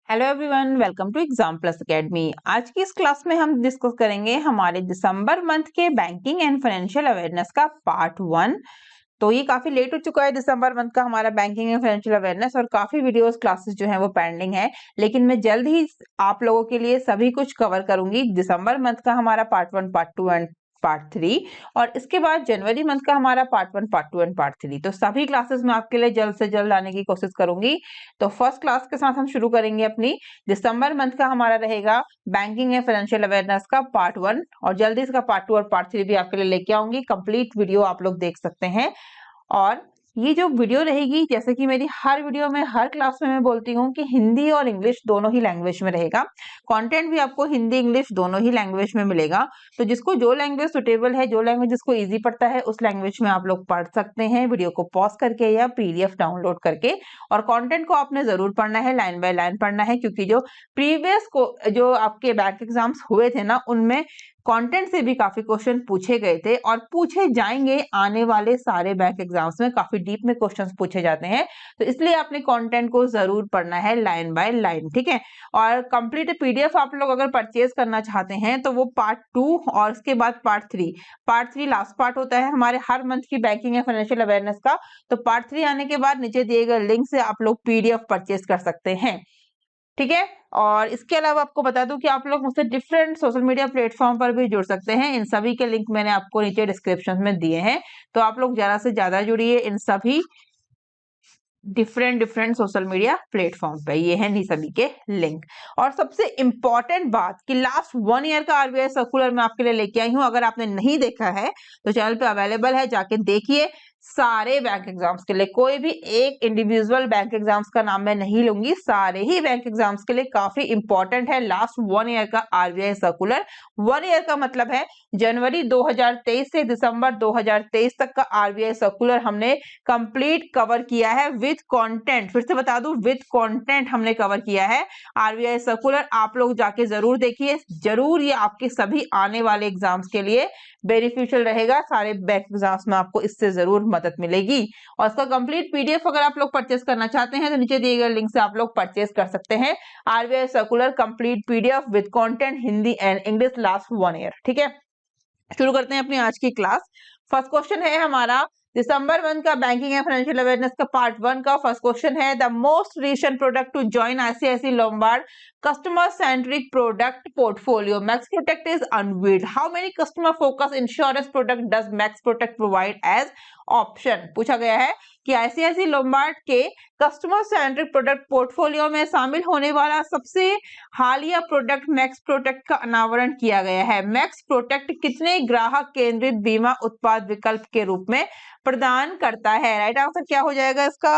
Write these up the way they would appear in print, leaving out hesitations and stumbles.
Hello everyone, welcome to Exam Plus Academy. आज की इस क्लास में हम डिस्कस करेंगे हमारे दिसंबर मंथ के बैंकिंग एंड फाइनेंशियल अवेयरनेस का पार्ट 1। तो ये काफी लेट हो चुका है दिसंबर मंथ का हमारा बैंकिंग एंड फाइनेंशियल अवेयरनेस, और काफी वीडियोस क्लासेस जो है वो पेंडिंग है, लेकिन मैं जल्द ही आप लोगों के लिए सभी कुछ कवर करूंगी। दिसंबर मंथ का हमारा पार्ट 1, पार्ट 2 एंड पार्ट 3, और इसके बाद जनवरी मंथ का हमारा पार्ट 1, पार्ट 2 एंड पार्ट 3। तो सभी क्लासेस में आपके लिए जल्द से जल्द आने की कोशिश करूंगी। तो फर्स्ट क्लास के साथ हम शुरू करेंगे अपनी। दिसंबर मंथ का हमारा रहेगा बैंकिंग एंड फाइनेंशियल अवेयरनेस का पार्ट 1, और जल्दी इसका पार्ट 2 और पार्ट 3 भी आपके लिए लेके आऊंगी। कंप्लीट वीडियो आप लोग देख सकते हैं। और ये जो वीडियो रहेगी, जैसे कि मेरी हर वीडियो में हर क्लास में मैं बोलती हूँ कि हिंदी और इंग्लिश दोनों ही लैंग्वेज में रहेगा। कंटेंट भी आपको हिंदी इंग्लिश दोनों ही लैंग्वेज में मिलेगा। तो जिसको जो लैंग्वेज सुटेबल है, जो लैंग्वेज जिसको इजी पड़ता है, उस लैंग्वेज में आप लोग पढ़ सकते हैं, वीडियो को पॉज करके या पीडीएफ डाउनलोड करके। और कंटेंट को आपने जरूर पढ़ना है, लाइन बाय लाइन पढ़ना है, क्योंकि जो प्रीवियस को जो आपके बैंक एग्जाम्स हुए थे ना, उनमें कंटेंट से भी काफी क्वेश्चन पूछे गए थे और पूछे जाएंगे। आने वाले सारे बैंक एग्जाम्स में काफी डीप में क्वेश्चंस पूछे जाते हैं, तो इसलिए आपने कंटेंट को जरूर पढ़ना है लाइन बाय लाइन, ठीक है। और कंप्लीट पीडीएफ आप लोग अगर परचेज करना चाहते हैं तो वो पार्ट 2 और उसके बाद पार्ट 3 लास्ट पार्ट होता है हमारे हर मंथ की बैंकिंग एंड फाइनेंशियल अवेयरनेस का। तो पार्ट 3 आने के बाद नीचे दिए गए लिंक से आप लोग पीडीएफ परचेज कर सकते हैं, ठीक है। और इसके अलावा आपको बता दूं कि आप लोग मुझसे डिफरेंट सोशल मीडिया प्लेटफॉर्म पर भी जुड़ सकते हैं। इन सभी के लिंक मैंने आपको नीचे डिस्क्रिप्शन में दिए हैं, तो आप लोग ज्यादा से ज्यादा जुड़िए इन सभी डिफरेंट सोशल मीडिया प्लेटफॉर्म पे। ये है नहीं सभी के लिंक। और सबसे इंपॉर्टेंट बात कि लास्ट 1 ईयर का आरबीआई सर्कुलर मैं आपके लिए लेके आई हूं। अगर आपने नहीं देखा है तो चैनल पे अवेलेबल है, जाके देखिए। सारे बैंक एग्जाम्स के लिए, कोई भी एक इंडिविजुअल बैंक एग्जाम्स का नाम मैं नहीं लूंगी, सारे ही बैंक एग्जाम्स के लिए काफी इंपॉर्टेंट है लास्ट 1 ईयर का आरबीआई सर्कुलर। 1 ईयर का मतलब है जनवरी 2023 से दिसंबर 2023 तक का आरबीआई सर्कुलर हमने कंप्लीट कवर किया है विद कंटेंट। फिर से बता दूं, विद कंटेंट हमने कवर किया है आरबीआई सर्कुलर। आप लोग जाके जरूर देखिए, जरूर ये आपके सभी आने वाले एग्जाम्स के लिए बेनिफिशियल रहेगा। सारे बैंक एग्जाम्स में आपको इससे जरूर मदद मिलेगी। और इसका कंप्लीट पीडीएफ अगर आप लोग परचेस करना चाहते हैं तो नीचे दिए गए लिंक से आप लोग परचेस कर सकते हैं। RBI circular complete PDF with content Hindi and English last 1 year, ठीक है। शुरू करते हैं अपनी आज की क्लास। फर्स्ट क्वेश्चन है हमारा दिसंबर मंथ का बैंकिंग एंड फाइनेंशियल अवेयरनेस का पार्ट 1 का फर्स्ट क्वेश्चन है, the most recent product to join ICICI Lombard customer centric product portfolio Max Protect is unveiled. How many customer focused insurance product does Max Protect provide as option? पूछा गया है कि ICIC Lombard के customer centric product portfolio में शामिल होने वाला सबसे हालिया प्रोडक्ट मैक्स प्रोटेक्ट का अनावरण किया गया है। मैक्स प्रोटेक्ट कितने ग्राहक केंद्रित बीमा उत्पाद विकल्प के रूप में प्रदान करता है? राइट आंसर क्या हो जाएगा इसका?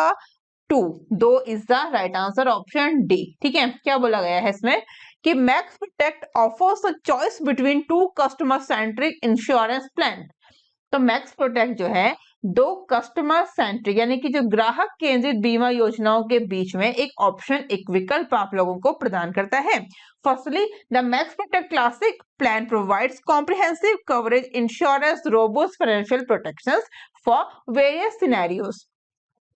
2 दो is the right answer, option D, ठीक है। क्या बोला गया है इसमें कि max protect offers a choice between 2 customer centric insurance plan. तो मैक्स प्रोटेक्ट जो है 2 कस्टमर सेंट्रिक यानी कि जो ग्राहक केंद्रित बीमा योजनाओं के बीच में एक ऑप्शन, एक विकल्प आप लोगों को प्रदान करता है। Firstly, the max protect classic plan provides comprehensive coverage insurance robust financial protections for various scenarios.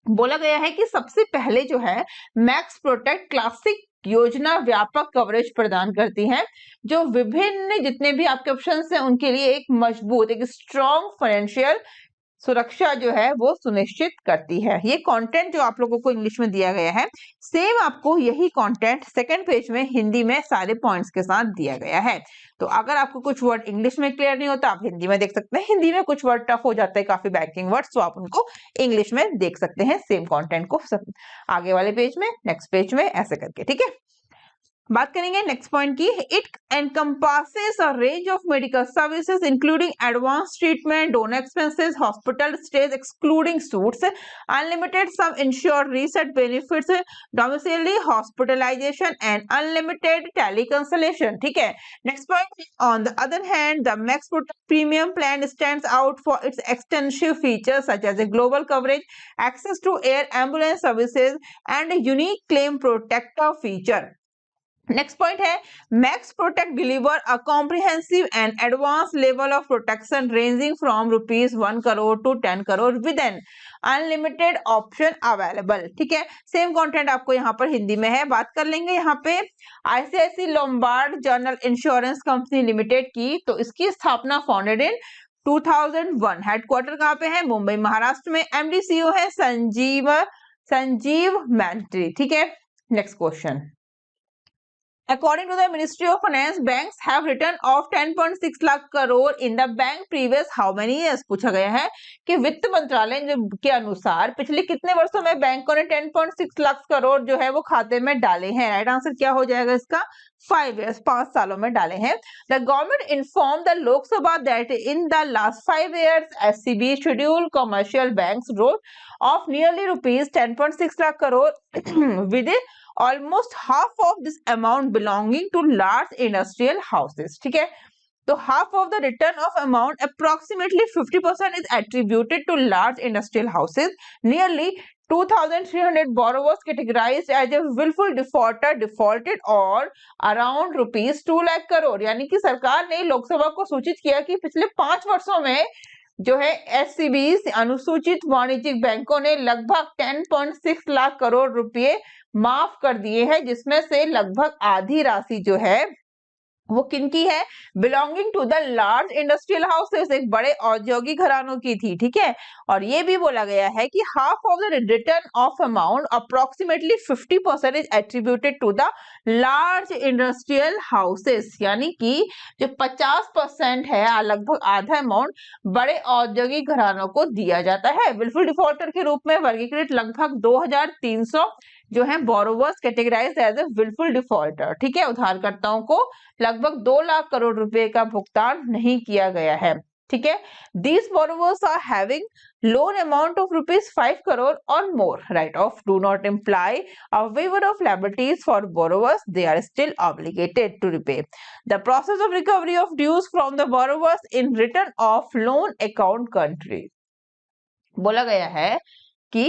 बोला गया है कि सबसे पहले जो है मैक्स प्रोटेक्ट क्लासिक योजना व्यापक कवरेज प्रदान करती है, जो विभिन्न जितने भी आपके ऑप्शंस हैं उनके लिए एक मजबूत, एक स्ट्रॉन्ग फाइनेंशियल सुरक्षा जो है वो सुनिश्चित करती है। ये कंटेंट जो आप लोगों को इंग्लिश में दिया गया है, सेम आपको यही कंटेंट सेकंड पेज में हिंदी में सारे पॉइंट्स के साथ दिया गया है। तो अगर आपको कुछ वर्ड इंग्लिश में क्लियर नहीं होता, आप हिंदी में देख सकते हैं। हिंदी में कुछ वर्ड टफ हो जाते हैं, काफी बैंकिंग वर्ड्स, तो आप उनको इंग्लिश में देख सकते हैं सेम कंटेंट को आगे वाले पेज में, नेक्स्ट पेज में, ऐसे करके, ठीक है। बात करेंगे नेक्स्ट पॉइंट की। It encompasses a range of medical services including advanced treatment, donor expenses, hospital stays excluding suits, unlimited sum insured reset benefits, domiciliary hospitalization and unlimited teleconsultation, ठीक है। Next point, on the other hand the Max Protect premium plan stands out for its extensive features such as a global coverage, access to air ambulance services and a unique claim protector feature। Next point है max protect deliver a comprehensive and advance level of protection ranging from ₹1 crore to 10 crore with an unlimited option available. ठीक है, same content आपको यहाँ पर हिंदी में है। बात कर लेंगे यहाँ पे ICICI Lombard general insurance company limited की। तो इसकी स्थापना फाउंडेड इन 2001। हेडक्वार्टर कहाँ पे है? मुंबई महाराष्ट्र में। एमडी सीईओ है संजीव मैत्री। ठीक है, next question. According to the Ministry of Finance, banks have written off 10.6 lakh crore in the bank previous how many years? पूछा गया है कि वित्त मंत्रालय के अनुसार पिछले कितने वर्षों में बैंकों ने 10.6 लाख करोड़ जो है वो खाते में डाले हैं। राइट आंसर क्या हो जाएगा इसका? 5 years, 5 सालों में डाले हैं। The government informed the Lok Sabha that in the last 5 years, SCB scheduled commercial banks wrote off nearly rupees 10.6 lakh crore with almost half of this amount belonging to large industrial houses। ठीक है, तो half of the return of amount, approximately 50% is attributed to large industrial houses. Nearly 2,300 borrowers categorized as a willful defaulter defaulted or around ₹2 lakh crore. यानी कि सरकार ने लोकसभा को सूचित किया कि पिछले 5 वर्षों में जो है एससीबी अनुसूचित वाणिज्यिक बैंकों ने लगभग 10.6 लाख करोड़ रुपए माफ कर दिए हैं, जिसमें से लगभग आधी राशि जो है वो किनकी है? Belonging to the large industrial houses, एक बड़े औद्योगिक घरानों की थी। ठीक है, और ये भी बोला गया है कि half of the return of amount approximately 50% is attributed to the large industrial houses. यानी कि जो 50% है, लगभग आधा अमाउंट बड़े औद्योगिक घरानों को दिया जाता है। विलफुल डिफॉल्टर के रूप में वर्गीकृत लगभग 2300 जो है borrowers categorised as a wilful defaulter. ठीक है, उधारकर्ताओं को लगभग 2 लाख करोड़ रुपए का भुगतान नहीं किया गया है। ठीक है, these borrowers are having loan amount of ₹5 crore or more. Write-off do not imply a waiver of liabilities for borrowers. They are still obligated to repay. The process of recovery of dues from the borrowers in return of loan account country. बोला गया है कि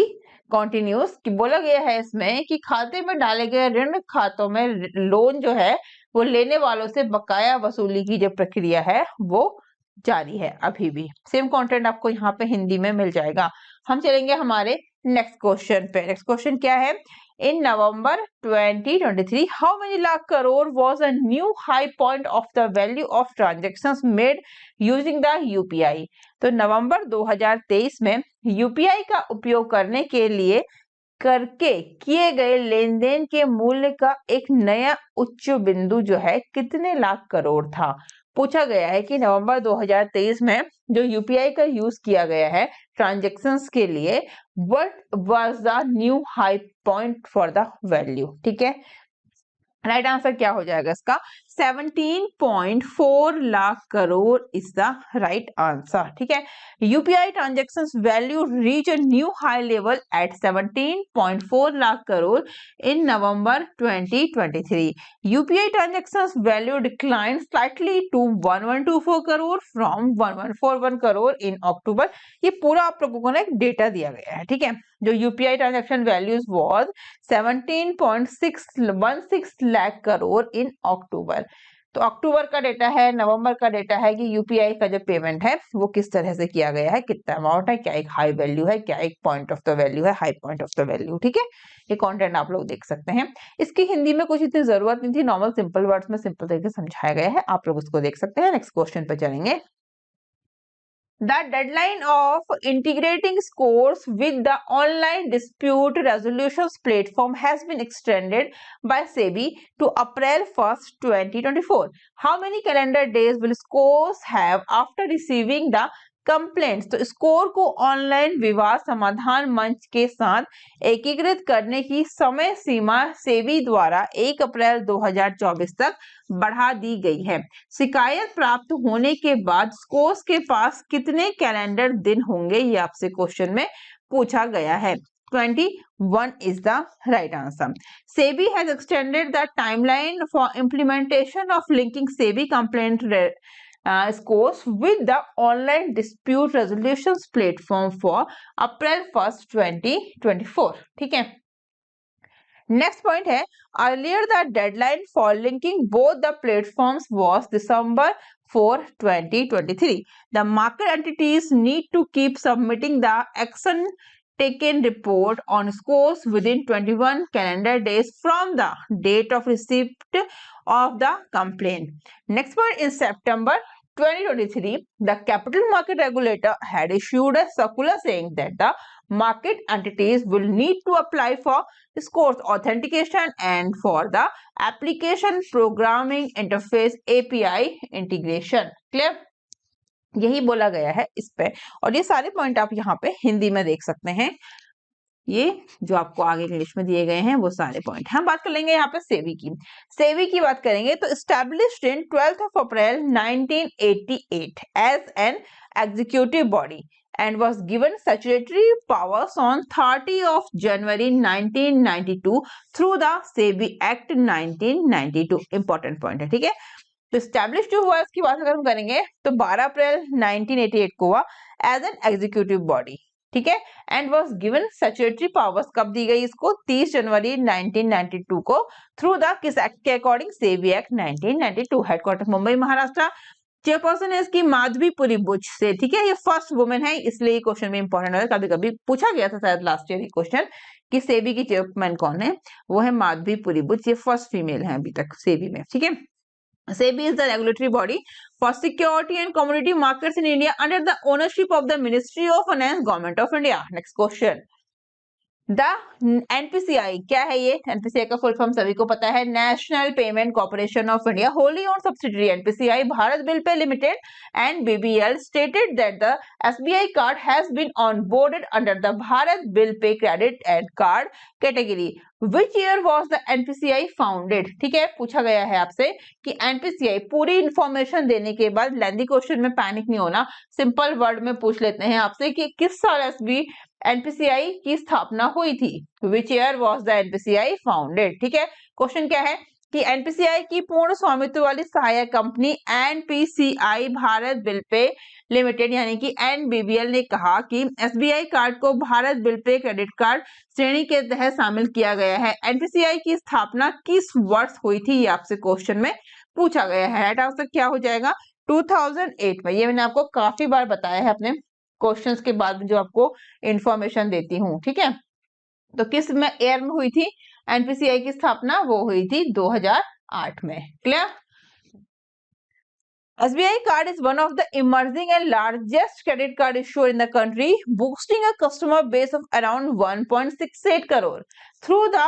continuous कि बोला गया है इसमें कि खाते में डाले गए ऋण खातों में लोन जो है वो लेने वालों से बकाया वसूली की जो प्रक्रिया है वो जारी है अभी भी। सेम कंटेंट आपको यहाँ पे हिंदी में मिल जाएगा। हम चलेंगे हमारे नेक्स्ट क्वेश्चन पे। नेक्स्ट क्वेश्चन क्या है? In November 2023, how many lakh crore was a new high point of the value of transactions made using the UPI? तो नवंबर 2023 में यूपीआई का उपयोग करने के लिए किए गए लेन देन के मूल्य का एक नया उच्च बिंदु जो है कितने लाख करोड़ था? पूछा गया है कि नवंबर 2023 में जो यूपीआई का यूज किया गया है ट्रांजैक्शंस के लिए, what was the new high point for the value? ठीक है, राइट आंसर क्या हो जाएगा इसका? 17.4 lakh crore is the right answer. ठीक है, UPI transactions value reach a new high level at 17.4 lakh crore in November 2023। UPI transactions value decline slightly to 1124 crore from 1141 crore in October. ये पूरा आप लोगों को ना एक डेटा दिया गया है। ठीक है, जो UPI transaction values was 17.616 lakh crore in October. तो अक्टूबर का डेटा है, नवंबर का डेटा है कि यूपीआई का जो पेमेंट है वो किस तरह से किया गया है, कितना अमाउंट है, क्या एक हाई वैल्यू है, क्या एक पॉइंट ऑफ द वैल्यू है, high point of the value. ठीक है, ये कंटेंट आप लोग देख सकते हैं। इसकी हिंदी में कुछ इतनी जरूरत नहीं थी, नॉर्मल सिंपल वर्ड्स में सिंपल तरीके से समझाया गया है, आप लोग उसको देख सकते हैं। नेक्स्ट क्वेश्चन पे चलेंगे। The deadline of integrating scores with the online dispute resolutions platform has been extended by SEBI to April 1st, 2024. How many calendar days will scores have after receiving the complaints? तो score को online विवाद समाधान मंच के साथ एकीकृत करने की समय सीमा सेबी द्वारा 1 अप्रैल 2024 तक बढ़ा दी गई है। शिकायत प्राप्त होने के बाद स्कोर्स के पास कितने कैलेंडर दिन होंगे, ये आपसे क्वेश्चन में पूछा गया है। 21 is the right answer. SEBI has extended the timeline for implementation of linking SEBI complaint scores with the online dispute resolutions platform for April 1st, 2024. ठीक है, नेक्स्ट पॉइंट है earlier the deadline for linking both the platforms was December 4, 2023. The market entities need to keep submitting the action taken report on scores within 21 calendar days from the date of receipt of the complaint. Next point, in September 2023, the capital market regulator had issued a circular saying that the market entities will need to apply for scores authentication and for the application programming interface API integration. Clear? यही बोला गया है इस पे, और ये सारे point आप यहाँ पे हिंदी में देख सकते हैं। ये जो आपको आगे इंग्लिश में दिए गए हैं वो सारे पॉइंट। हम बात कर लेंगे यहाँ पे सेबी की। सेबी की बात करेंगे तो established in 12th of April 1988 as an executive body and was given statutory powers on 30 of January 1992 through the SEBI Act 1992. Important point है, ठीक है। तो स्टैब्लिश जो हुआ इसकी बात अगर हम करेंगे तो 12 अप्रैल 1988 को हुआ एज एन एग्जीक्यूटिव बॉडी, ठीक है, and was given statutory powers कब दी गई इसको 30 जनवरी 1992 को थ्रू द किस एक्ट के according SEBI act 1992। Headquarter Mumbai Maharashtra. Chairperson है इसकी माधवीपुरी बुच से, ठीक है, ये फर्स्ट वुमेन है इसलिए क्वेश्चन में इंपॉर्टेंट है। कभी कभी पूछा गया था शायद लास्ट ईयर क्वेश्चन कि सेबी की चेयरमैन कौन है, वो है माधवीपुरी बुच, ये फर्स्ट फीमेल है अभी तक सेबी में, ठीक है। SEBI is the regulatory body for security and commodity markets in India under the ownership of the Ministry of Finance, Government of India. Next question. The NPCI क्या है ये? NPCI का फुल फॉर्म सभी को पता है, national payment corporation of India, Holi own subsidiary NPCI Bharat bill pay limited and BBL stated that the SBI card has been onboarded under the Bharat Bill Pay Credit and Card category. Which year was the NPCI founded? ठीक है, पूछा गया है आपसे कि NPCI, पूरी information देने के बाद लेंथी क्वेश्चन में पैनिक नहीं होना, सिंपल वर्ड में पूछ लेते हैं आपसे कि किस साल NPCI की स्थापना हुई थी। Which year was the NPCI founded? ठीक है, क्वेश्चन क्या है कि NPCI की पूर्ण स्वामित्व वाली सहायक company NPCI Bharat bill pay limited यानी कि NBBL ने कहा कि SBI कार्ड को Bharat bill pay credit card श्रेणी के तहत शामिल किया गया है। NPCI की स्थापना किस वर्ष हुई थी, ये आपसे क्वेश्चन में पूछा गया है। राइट आंसर क्या हो जाएगा? 2008 में। ये मैंने आपको काफी बार बताया है अपने क्वेश्चंस के बाद जो आपको इंफॉर्मेशन देती हूँ, ठीक है। तो किस में ईयर में हुई थी NPCI की स्थापना? वो हुई थी 2008 में। Clear? SBI card is one of the emerging and largest credit card issuer in the country, boasting a customer base of around 1.68 crore. Through the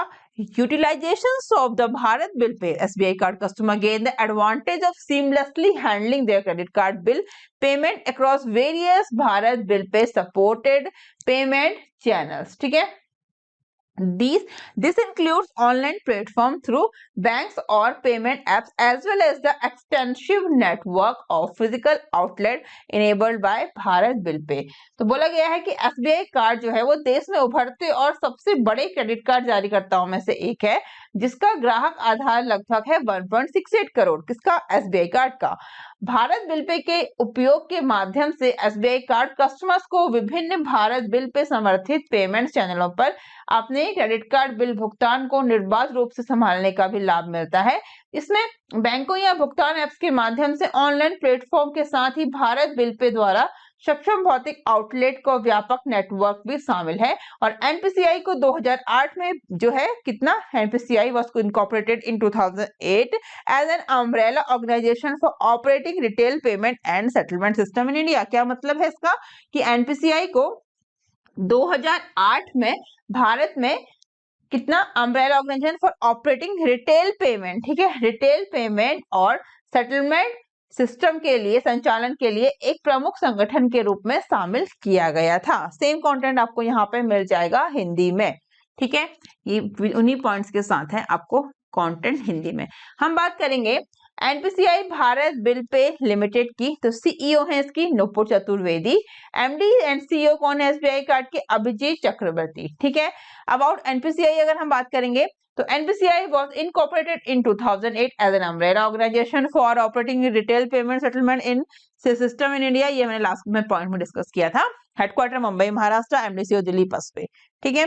utilizations of the Bharat Bill Pay, SBI card customer gain the advantage of seamlessly handling their credit card bill payment across various Bharat Bill Pay supported payment channels. ठीक है, this includes online platform through banks or payment apps as well as the extensive network of physical outlet enabled by Bharat Bill Pay. तो बोला गया है कि SBI card जो है वो देश में उभरते और सबसे बड़े क्रेडिट कार्ड जारीकर्ताओं में से एक है, जिसका ग्राहक आधार लगभग है 1.68 करोड़। किसका? SBI कार्ड का। भारत बिल पे के उपयोग के माध्यम से SBI कार्ड कस्टमर्स को विभिन्न भारत बिल पे समर्थित पेमेंट चैनलों पर अपने क्रेडिट कार्ड बिल भुगतान को निर्बाध रूप से संभालने का भी लाभ मिलता है। इसमें बैंकों या भुगतान ऐप्स के माध्यम से ऑनलाइन प्लेटफॉर्म के साथ ही भारत बिल पे द्वारा सक्षम भौतिक आउटलेट का व्यापक नेटवर्क भी शामिल है। और NPCI को 2008 में जो है कितना, NPCI was incorporated in 2008 as an umbrella organization for operating retail payment and settlement system in India. क्या मतलब है इसका कि NPCI को 2008 में भारत में कितना, umbrella organisation for operating retail payment, ठीक है, रिटेल पेमेंट और सेटलमेंट सिस्टम के लिए, संचालन के लिए एक प्रमुख संगठन के रूप में शामिल किया गया था। सेम कंटेंट आपको यहाँ पे मिल जाएगा हिंदी में, ठीक है, ये उन्हीं पॉइंट्स के साथ है आपको कंटेंट हिंदी में। हम बात करेंगे NPCI Bharat bill pay limited की, तो CEO है इसकी Nupur Chaturvedi, MD and CEO कौन है SBI कार्ड के? अभिजीत चक्रवर्ती, ठीक है। अबाउट NPCI अगर हम बात करेंगे तो NPCI was incorporated in 2008 as an umbrella organization for operating retail payment settlement in system in India. ये मैंने लास्ट में पॉइंट में डिस्कस किया था। Headquarter Mumbai Maharashtra, MD CEO Delhi पस पे, ठीक है।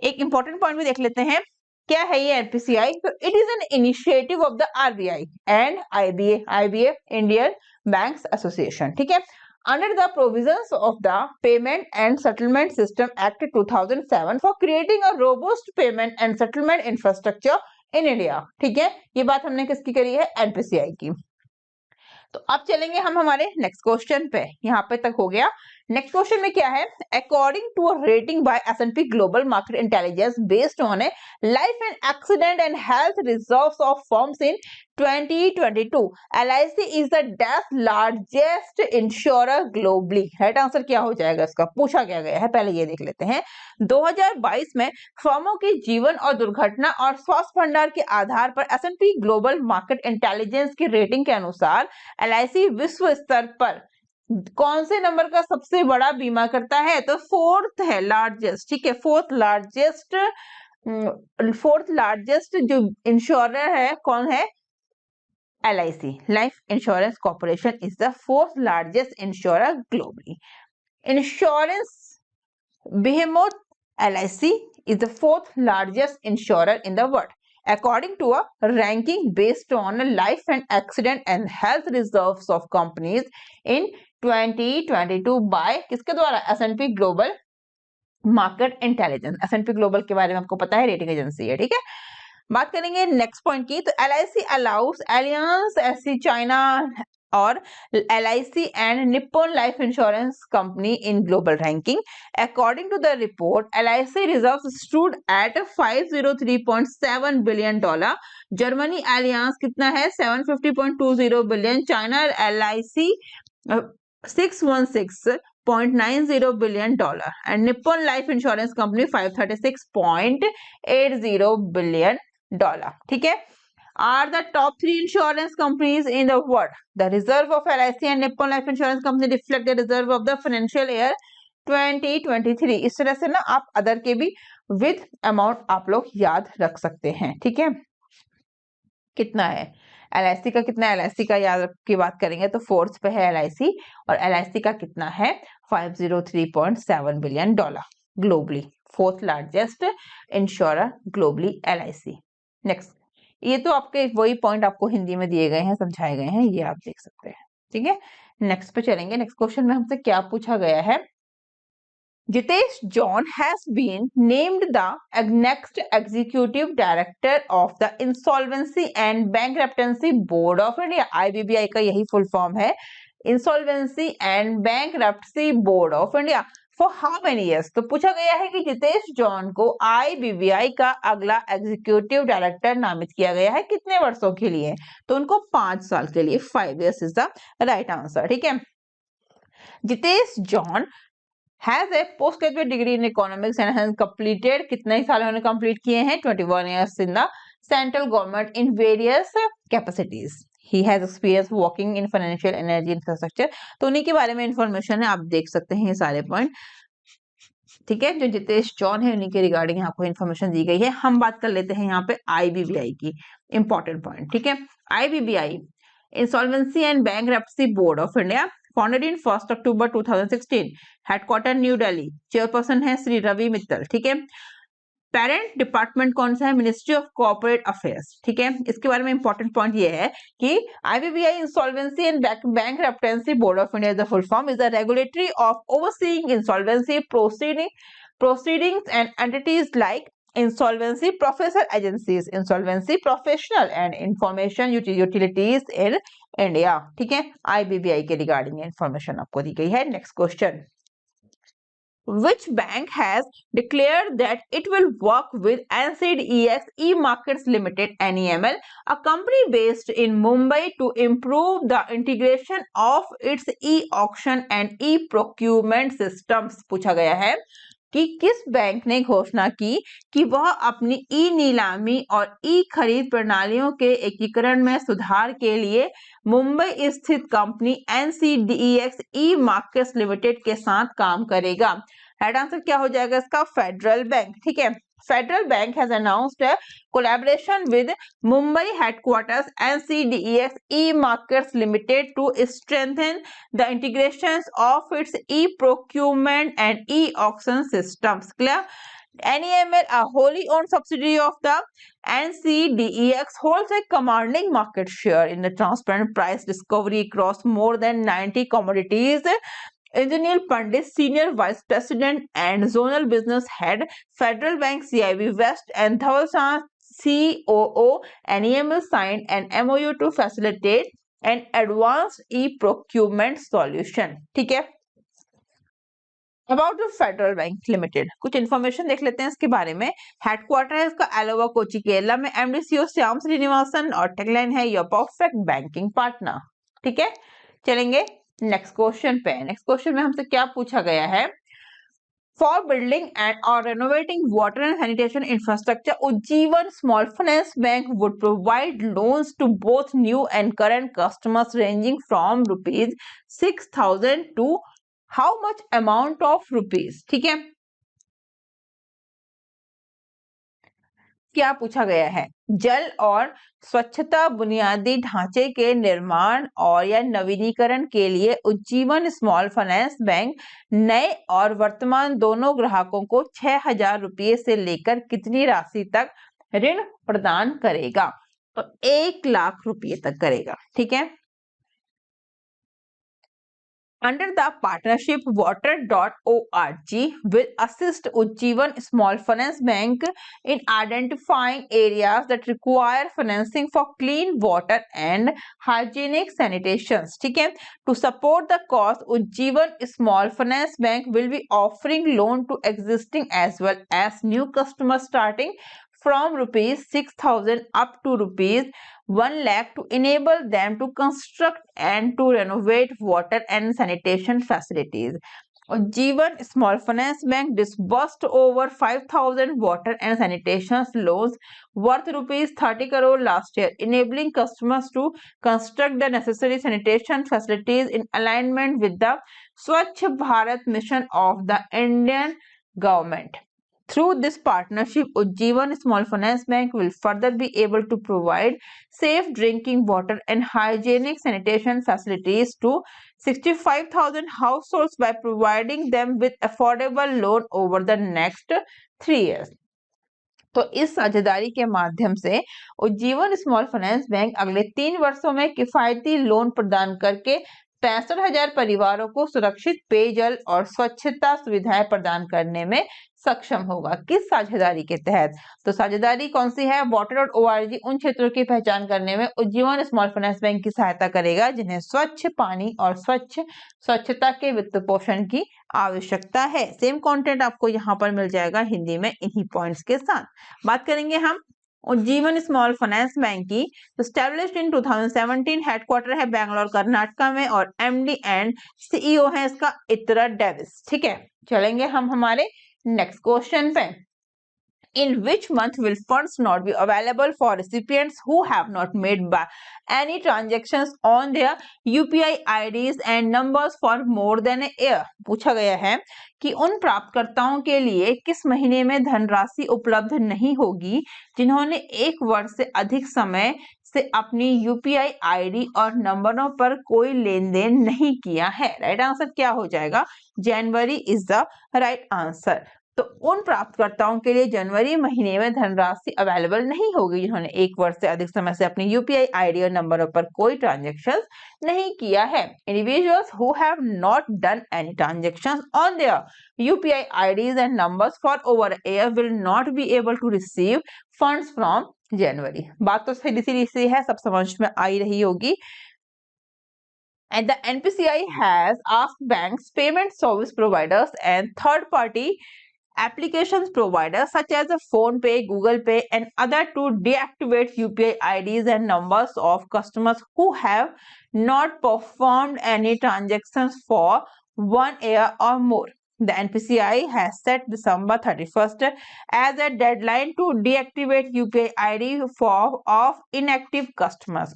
एक इंपॉर्टेंट पॉइंट भी देख लेते हैं क्या है ये एनपीसीआई? तो it is an initiative of the RBI and IBA Indian banks association, ठीक है, under the provisions of the payment and settlement system act 2007 for creating a robust payment and settlement infrastructure in India, ठीक है। ये बात हमने किसकी करी है? एनपीसीआई की। तो अब चलेंगे हम हमारे नेक्स्ट क्वेश्चन पे, यहाँ पे तक हो गया। नेक्स्ट क्वेश्चन में क्या है? According to a rating by S&P global market intelligence based on a life and accident and health reserves of firms in 2022, LIC is the 10th largest insurer globally. Right answer क्या हो जाएगा इसका? पूछा क्या गया है, पहले ये देख लेते हैं। 2022 में फर्मों की जीवन और दुर्घटना और स्वास्थ्य भंडार के आधार पर S&P ग्लोबल मार्केट इंटेलिजेंस की रेटिंग के अनुसार LIC विश्व स्तर पर कौन से नंबर का सबसे बड़ा बीमा करता है? तो फोर्थ है लार्जेस्ट, ठीक है, फोर्थ लार्जेस्ट जो इंश्योरर है कौन है? LIC, life insurance corporation is the fourth largest insurer globally. Insurance behemoth LIC is the fourth largest insurer in the world according to a ranking based on life and accident and health reserves of companies in 2022 by किसके द्वारा? S&P global market intelligence. S&P global के बारे में आपको पता है, rating agency है, ठीक है। बात करेंगे नेक्स्ट पॉइंट की, तो LIC allows Allianz SC China और LIC and Nippon life insurance company in global ranking. According to the report LIC reserves stood at $503.7 billion. Germany Allianz कितना है? 750.20 billion. China LIC 616.90 billion dollar and Nippon life insurance company 536.80 billion dollar, ठीक है। Are the top 3 insurance companies in the world. The reserve of LIC and Nippon Life Insurance Company reflect the reserve of the financial year 2023. इस तरह से ना आप other के भी with amount आप लोग याद रख सकते हैं, ठीक है। कितना है LIC का? कितना है LIC का याद की बात करेंगे तो फोर्थ पे है LIC और LIC का कितना है? 503.7 billion dollar globally, fourth largest insurer globally LIC। Next, ये तो आपके वही पॉइंट आपको हिंदी में दिए गए हैं, समझाए गए हैं, ये आप देख सकते हैं, ठीक है। नेक्स्ट पे चलेंगे। नेक्स्ट क्वेश्चन में हमसे क्या पूछा गया है? Jitesh John has been named the next executive director of the Insolvency and Bankruptcy Board of India. IBBI का यही फुल फॉर्म है, Insolvency and Bankruptcy Board of India. For how many years? तो पूछा गया है कि जितेश जॉन को IBBI का अगला एग्जीक्यूटिव डायरेक्टर नामित किया गया है, कितने वर्षों के लिए? तो उनको 5 साल के लिए, 5 years is the right answer, ठीक है। Jitesh John has a postgraduate degree in economics and has completed, कितने साल उन्होंने कंप्लीट किए हैं? 21 years in the central government in various capacities. He has experience working in financial energy infrastructure. तो उन्हीं के बारे में इंफॉर्मेशन है, आप देख सकते हैं ये सारे पॉइंट, ठीक है। जो जितेश जॉन है उन्हीं के रिगार्डिंग यहाँ को इन्फॉर्मेशन दी गई है। हम बात कर लेते हैं यहाँ पे IBBI की, इंपॉर्टेंट पॉइंट, ठीक है। IBBI insolvency and bankruptcy board of India, founded in 1 October 2016, headquarter new Delhi, chairperson है श्री रवि मित्तल, ठीक है। पेरेंट डिपार्टमेंट कौन सा है? मिनिस्ट्री ऑफ कॉर्पोरेट अफेयर्स, ठीक है। इसके बारे में इंपॉर्टेंट पॉइंट ये है कि IBBI insolvency and bankruptcy board of India the full form is the regulatory of overseeing insolvency proceedings and entities like insolvency professional agencies, insolvency professional and information utilities in India, ठीक है। IBBI के regarding information आपको दी गई है। Next question, which bank has declared that it will work with NCDEX E-Markets Limited NEML, a company based in Mumbai, to improve the integration of its e-auction and e-procurement systems? पूछा गया है कि किस bank ने घोषणा की कि वह अपनी ई नीलामी और ई खरीद प्रणालियों के एकीकरण में सुधार के लिए मुंबई स्थित कंपनी NCDEX E-Markets लिमिटेड के साथ काम करेगा। राइट आंसर क्या हो जाएगा इसका? फेडरल बैंक, ठीक है। Federal Bank has announced a collaboration with Mumbai headquarters NCDEX E-Markets Limited to strengthen the integrations of its e-procurement and e-auction systems. Clear? NEML, a wholly owned subsidiary of the NCDEX, holds a commanding market share in the transparent price discovery across more than 90 commodities. Engineer Pandit, Senior Vice President and Zonal Business Head, Federal Bank CIB West, and Dhaval Shah, COO, NEML signed an MOU to facilitate an advanced e-procurement solution. ठीक है, about the federal bank limited कुछ information देख लेते हैं इसके बारे में। Headquarter है इसका एलोवा कोची केरला में। एमडी सीईओ श्याम श्रीनिवासन और टैगलाइन है योर परफेक्ट बैंकिंग पार्टनर। ठीक है, चलेंगे नेक्स्ट क्वेश्चन पे। नेक्स्ट क्वेश्चन में हमसे क्या पूछा गया है, फॉर बिल्डिंग एंड और renovating water and sanitation infrastructure Ujjivan small finance bank would provide loans to both new and current customers ranging from ₹6,000 to how much amount of rupees. ठीक है, क्या पूछा गया है, जल और स्वच्छता बुनियादी ढांचे के निर्माण और या नवीनीकरण के लिए उज्जीवन स्मॉल फाइनेंस बैंक नए और वर्तमान दोनों ग्राहकों को 6,000 रुपये से लेकर कितनी राशि तक ऋण प्रदान करेगा, तो 1 लाख रुपये तक करेगा। ठीक है, under the partnership water.org will assist Ujjivan Small Finance Bank in identifying areas that require financing for clean water and hygienic sanitation. ठीक है, to support the cost, Ujjivan Small Finance Bank will be offering loan to existing as well as new customers starting from ₹6,000 up to ₹1 lakh to enable them to construct and to renovate water and sanitation facilities. Ujjivan Small Finance Bank disbursed over 5,000 water and sanitation loans worth ₹30 crore last year, enabling customers to construct the necessary sanitation facilities in alignment with the Swachh Bharat mission of the Indian government. Through this partnership, Ujjivan Small Finance Bank will further be able to provide safe drinking water and hygienic sanitation facilities to 65,000 households by providing them with affordable loan over the next 3 years. तो इस साझेदारी के माध्यम से Ujjivan small finance bank अगले 3 वर्षों में किफायती लोन प्रदान करके 65,000 परिवारों को सुरक्षित पेयजल और स्वच्छता सुविधाएं प्रदान करने में सक्षम होगा। किस साझेदारी के तहत, तो साझेदारी कौन सी है, water.org उन क्षेत्रों की पहचान करने में उज्जीवन स्मॉल फाइनेंस बैंक की सहायता करेगा जिन्हें स्वच्छ पानी और स्वच्छता के वित्त पोषण की आवश्यकता है। सेम कंटेंट आपको यहाँ पर मिल जाएगा हिंदी में इन्हीं पॉइंट्स के साथ। बात करेंगे हम उज्जीवन स्मॉल फाइनेंस बैंक की, एस्टैब्लिश्ड इन 2017, हेडक्वार्टर है बैंगलोर कर्नाटका में और एमडी एंड सीईओ है इसका इतरा डेविस। ठीक है, चलेंगे हम हमारे नेक्स्ट क्वेश्चन पे। In which month will funds not be available for recipients who have not made any transactions on their UPI IDs and numbers for more than a year? पूछा गया है कि उन प्राप्तकर्ताओं के लिए किस महीने में धनराशि उपलब्ध नहीं होगी जिन्होंने 1 वर्ष से अधिक समय से अपनी UPI ID और नंबरों पर कोई लेन देन नहीं किया है। राइट आंसर क्या हो जाएगा, जनवरी इज द राइट आंसर। तो उन प्राप्तकर्ताओं के लिए जनवरी महीने में धनराशि अवेलेबल नहीं होगी जिन्होंने 1 वर्ष से अधिक समय से अपनी UPI ID और नंबरों पर कोई ट्रांजेक्शन नहीं किया है। Individuals who have not done any transaction on their UPI IDs and numbers for over a year will not be able to receive funds from January. बात तो सीधी सी है, सब समझ में आई रही होगी। And the NPCI has asked banks, payment service providers and third-party applications providers such as PhonePe, Google Pay and other to deactivate UPI IDs and numbers of customers who have not performed any transactions for 1 year or more. The NPCI has set December 31st as a deadline to deactivate UPI ID of inactive customers.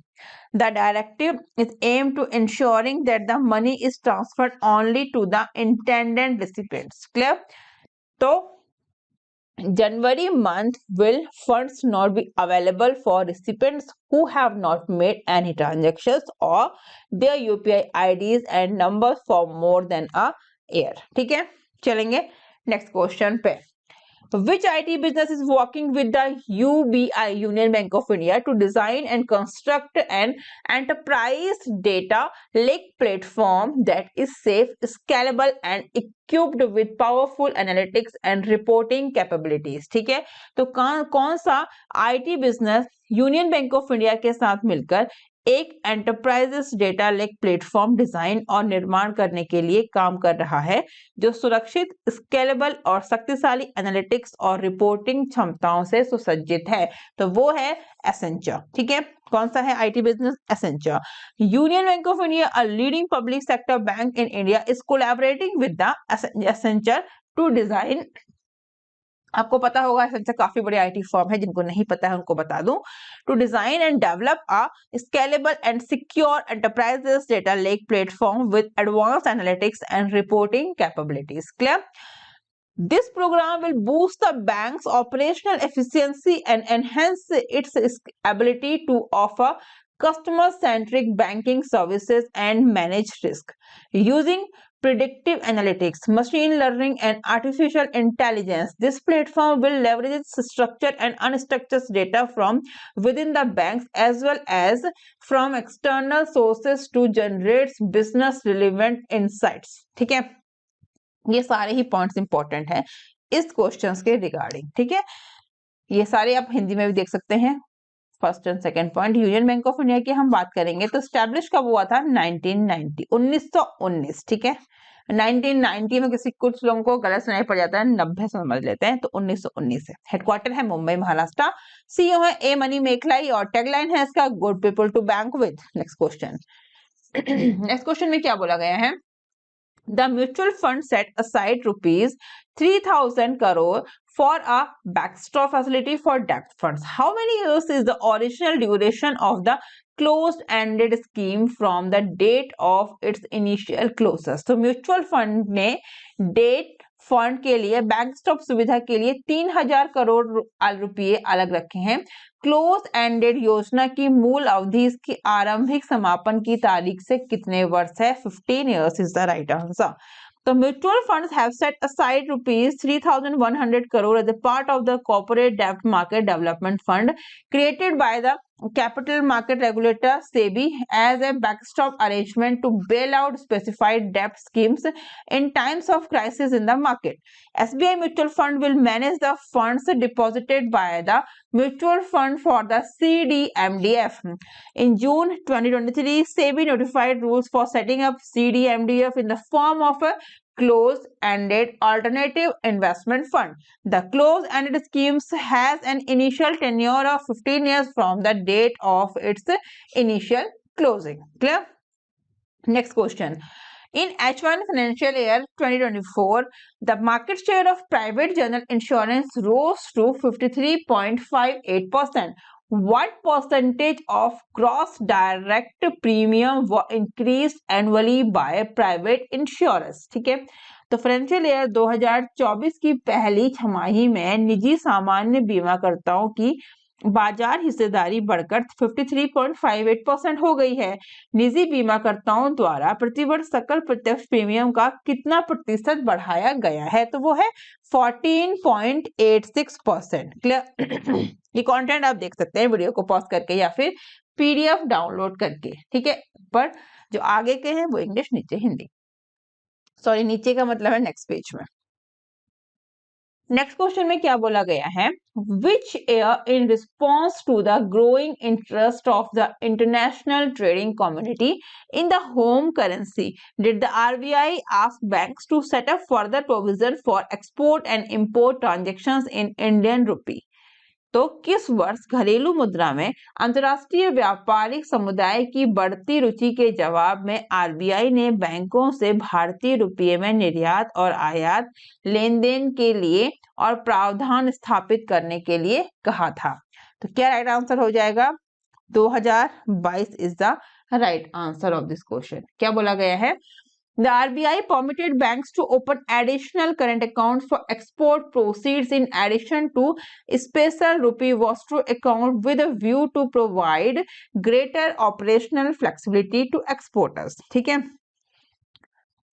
The directive is aimed to ensuring that the money is transferred only to the intended recipients. Clear? तो January month will funds not be available for recipients who have not made any transactions or their UPI IDs and numbers for more than a year. ठीक है, चलेंगे next question पे। Which IT business is working with the UBI, Union Bank of India, to design and construct an enterprise data lake platform that is safe, scalable and equipped with powerful analytics and reporting capabilities? ठीक है, तो कौन सा IT business union Bank of India के साथ मिलकर एक enterprises data lake platform design और निर्माण करने के लिए काम कर रहा है, जो सुरक्षित, स्केलेबल और शक्तिशाली एनालिटिक्स और रिपोर्टिंग क्षमताओं से सुसज्जित है? तो वो है एसेंचर। ठीक है, कौन सा है IT business? Accenture. Union Bank of India, a leading public sector bank in India, is collaborating with the Accenture to design. आपको पता होगा एसेंचर काफी बड़ी आईटी फर्म है, जिनको नहीं पता है उनको बता दूं। To design and develop a scalable and secure enterprises data lake platform with advanced analytics and reporting capabilities. Clear? This program will boost the bank's operational efficiency and enhance its ability to offer customer-centric banking services and manage risk. Using predictive analytics, machine learning, and artificial intelligence, this platform will leverage structured and unstructured data from within the banks as well as from external sources to generate business-relevant insights. ठीक है, ये सारे ही points important हैं इस questions के regarding. ठीक है, ये सारे आप हिंदी में भी देख सकते हैं। First and second point, union Bank of India की हम बात करेंगे तो स्टैब्लिश कब हुआ था? 1990, 1919। ठीक है, 1990 में किसी कुछ लोगों को गलत सुनाई पड़ जाता है, 90 समझ लेते हैं, तो 1919 है। हेडक्वार्टर है मुंबई महाराष्ट्र। सीईओ है ए मनी मेखलाई और टैगलाइन है इसका good people to bank with. Next question, next question में क्या बोला गया है? The mutual fund set aside rupees 3,000 crore for a backstop facility for debt funds. How many years is the original duration of the closed-ended scheme from the date of its initial closes? तो mutual fund ने date fund के लिए backstop सुविधा के लिए 3,000 करोड़ रुपए अलग रखे हैं। क्लोज एंडेड योजना की मूल अवधि इसकी आरंभिक समापन की तारीख से कितने वर्ष है? 15 years is the right answer. तो mutual funds have set aside rupees 3,100 crore as a part of the corporate debt market development fund created by the capital market regulator SEBI as a backstop arrangement to bail out specified debt schemes in times of crisis in the market. SBI Mutual Fund will manage the funds deposited by the mutual fund for the CDMDF. In June 2023, SEBI notified rules for setting up CDMDF in the form of a closed-ended alternative investment fund. The closed-ended schemes has an initial tenure of 15 years from the date of its initial closing. Clear? Next question. In H1 financial year 2024, the market share of private general insurance rose to 53.58%. What percentage of gross direct premium were increased annually by private insurers? ठीक है, तो financial year 2024 की पहली छमाही में निजी सामान्य बीमाकर्ताओं की बाजार हिस्सेदारी बढ़कर 53.58% हो गई है। निजी बीमाकर्ताओं द्वारा प्रतिवर्ष सकल प्रत्यक्ष प्रीमियम का कितना प्रतिशत बढ़ाया गया है? तो वो है 14.86%। क्लियर? ये कंटेंट आप देख सकते हैं वीडियो को पॉज करके या फिर पीडीएफ डाउनलोड करके। ठीक है, पर जो आगे के हैं वो इंग्लिश, नीचे हिंदी। सॉरी, नीचे का मतलब है नेक्स्ट पेज में। नेक्स्ट क्वेश्चन में क्या बोला गया है? Which year, in response to the growing interest of the international trading community in the home currency, did the RBI ask banks to set up further provision for export and import transactions in Indian rupee? तो किस वर्ष घरेलू मुद्रा में अंतर्राष्ट्रीय व्यापारिक समुदाय की बढ़ती रुचि के जवाब में आरबीआई ने बैंकों से भारतीय रुपये में निर्यात और आयात लेन देन के लिए और प्रावधान स्थापित करने के लिए कहा था? तो क्या राइट आंसर हो जाएगा? 2022 is the right answer of this question. क्या बोला गया है? The RBI permitted banks to open additional current accounts for export proceeds in addition to special rupee escrow account with a view to provide greater operational flexibility to exporters. ठीक है,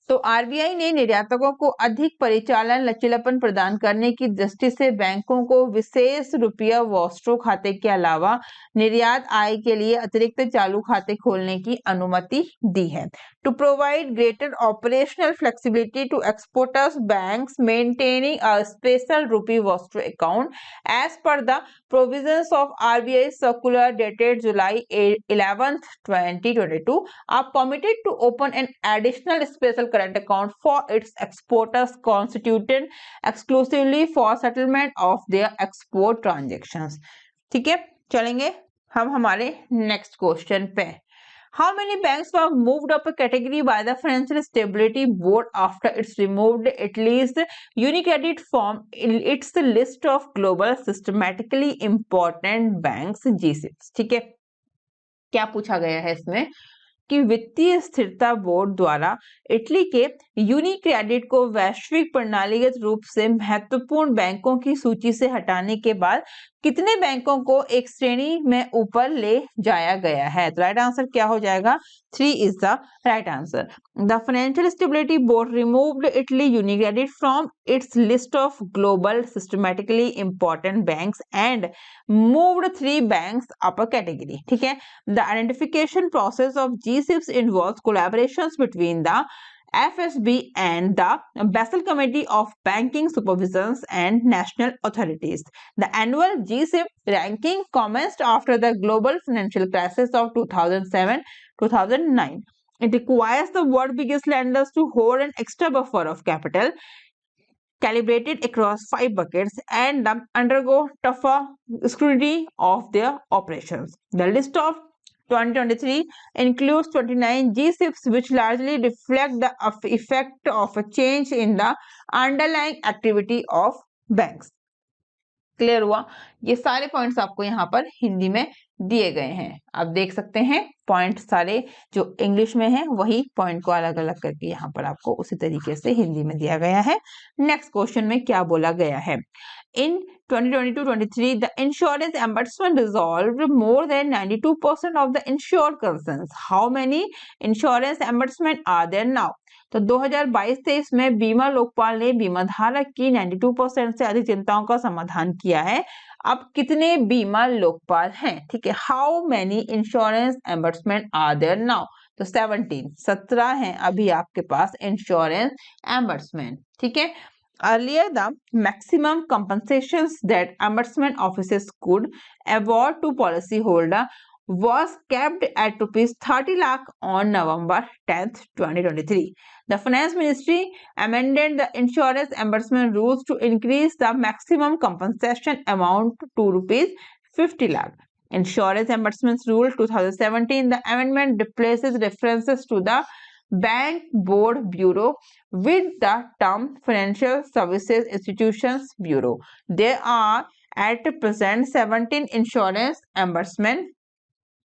तो RBI ने निर्यातकों को अधिक परिचालन लचीलापन प्रदान करने की दृष्टि से बैंकों को विशेष रुपया वॉस्ट्रो खाते के अलावा निर्यात आय के लिए अतिरिक्त चालू खाते खोलने की अनुमति दी है। To provide greater operational flexibility to exporters, banks maintaining a special rupee vostro account as per the provisions of RBI circular dated July 11th, 2022 are permitted to open an additional special current account for its exporters constituted exclusively for settlement of their export transactions। ठीक है, चलेंगे हम हमारे next question पे। How many banks were moved up a category by the Financial Stability Board after it's removed at least UniCredit from its list of global systematically important banks GSIBs? ठीक है, क्या पूछा गया है इसमें कि वित्तीय स्थिरता बोर्ड द्वारा इटली के यूनिक्रेडिट को वैश्विक प्रणालीगत रूप से महत्वपूर्ण बैंकों की सूची से हटाने के बाद कितने बैंकों को एक श्रेणी में ऊपर ले जाया गया है? तो राइट आंसर क्या हो जाएगा? 3 is the right answer. The financial stability board removed Italy UniCredit from its list of global systematically important banks and moved 3 banks up a category. ठीक है, the identification process of GSIBs involves collaborations between the FSB and the Basel Committee of Banking Supervisions and National Authorities. The annual GSIB ranking commenced after the global financial crisis of 2007-2009. It requires the world's biggest lenders to hold an extra buffer of capital calibrated across 5 buckets and undergo tougher scrutiny of their operations. The list of 2023 includes 29 GSIBs which largely reflect the effect of a change in the underlying activity of banks। Clear हुआ? ये सारे points आपको यहाँ पर हिंदी में दिए गए हैं, आप देख सकते हैं पॉइंट सारे जो इंग्लिश में है वही पॉइंट को अलग अलग करके यहाँ पर आपको उसी तरीके से हिंदी में दिया गया है। नेक्स्ट क्वेश्चन में क्या बोला गया है? In 2022-23, the insurance ombudsman resolved more than 92% of the insured concerns. How many insurance ombudsmen are there now? तो 2022-23 में बीमा लोकपाल ने बीमा धारक की 92% से अधिक चिंताओं का समाधान किया है। अब कितने बीमा लोकपाल हैं? ठीक है, how many insurance ombudsman are there now? तो 17 हैं अभी आपके पास इंश्योरेंस एम्बर्समेंट। ठीक है, earlier the maximum compensations that ombudsman offices could award to policyholder was capped at rupees 30 lakh on November 10th, 2023. The Finance Ministry amended the insurance ombudsman rules to increase the maximum compensation amount to rupees 50 lakh. Insurance Ombudsman's Rule 2017, the amendment replaces references to the Bank Board Bureau with the term Financial Services Institutions Bureau. There are at present 17 insurance ombudsmen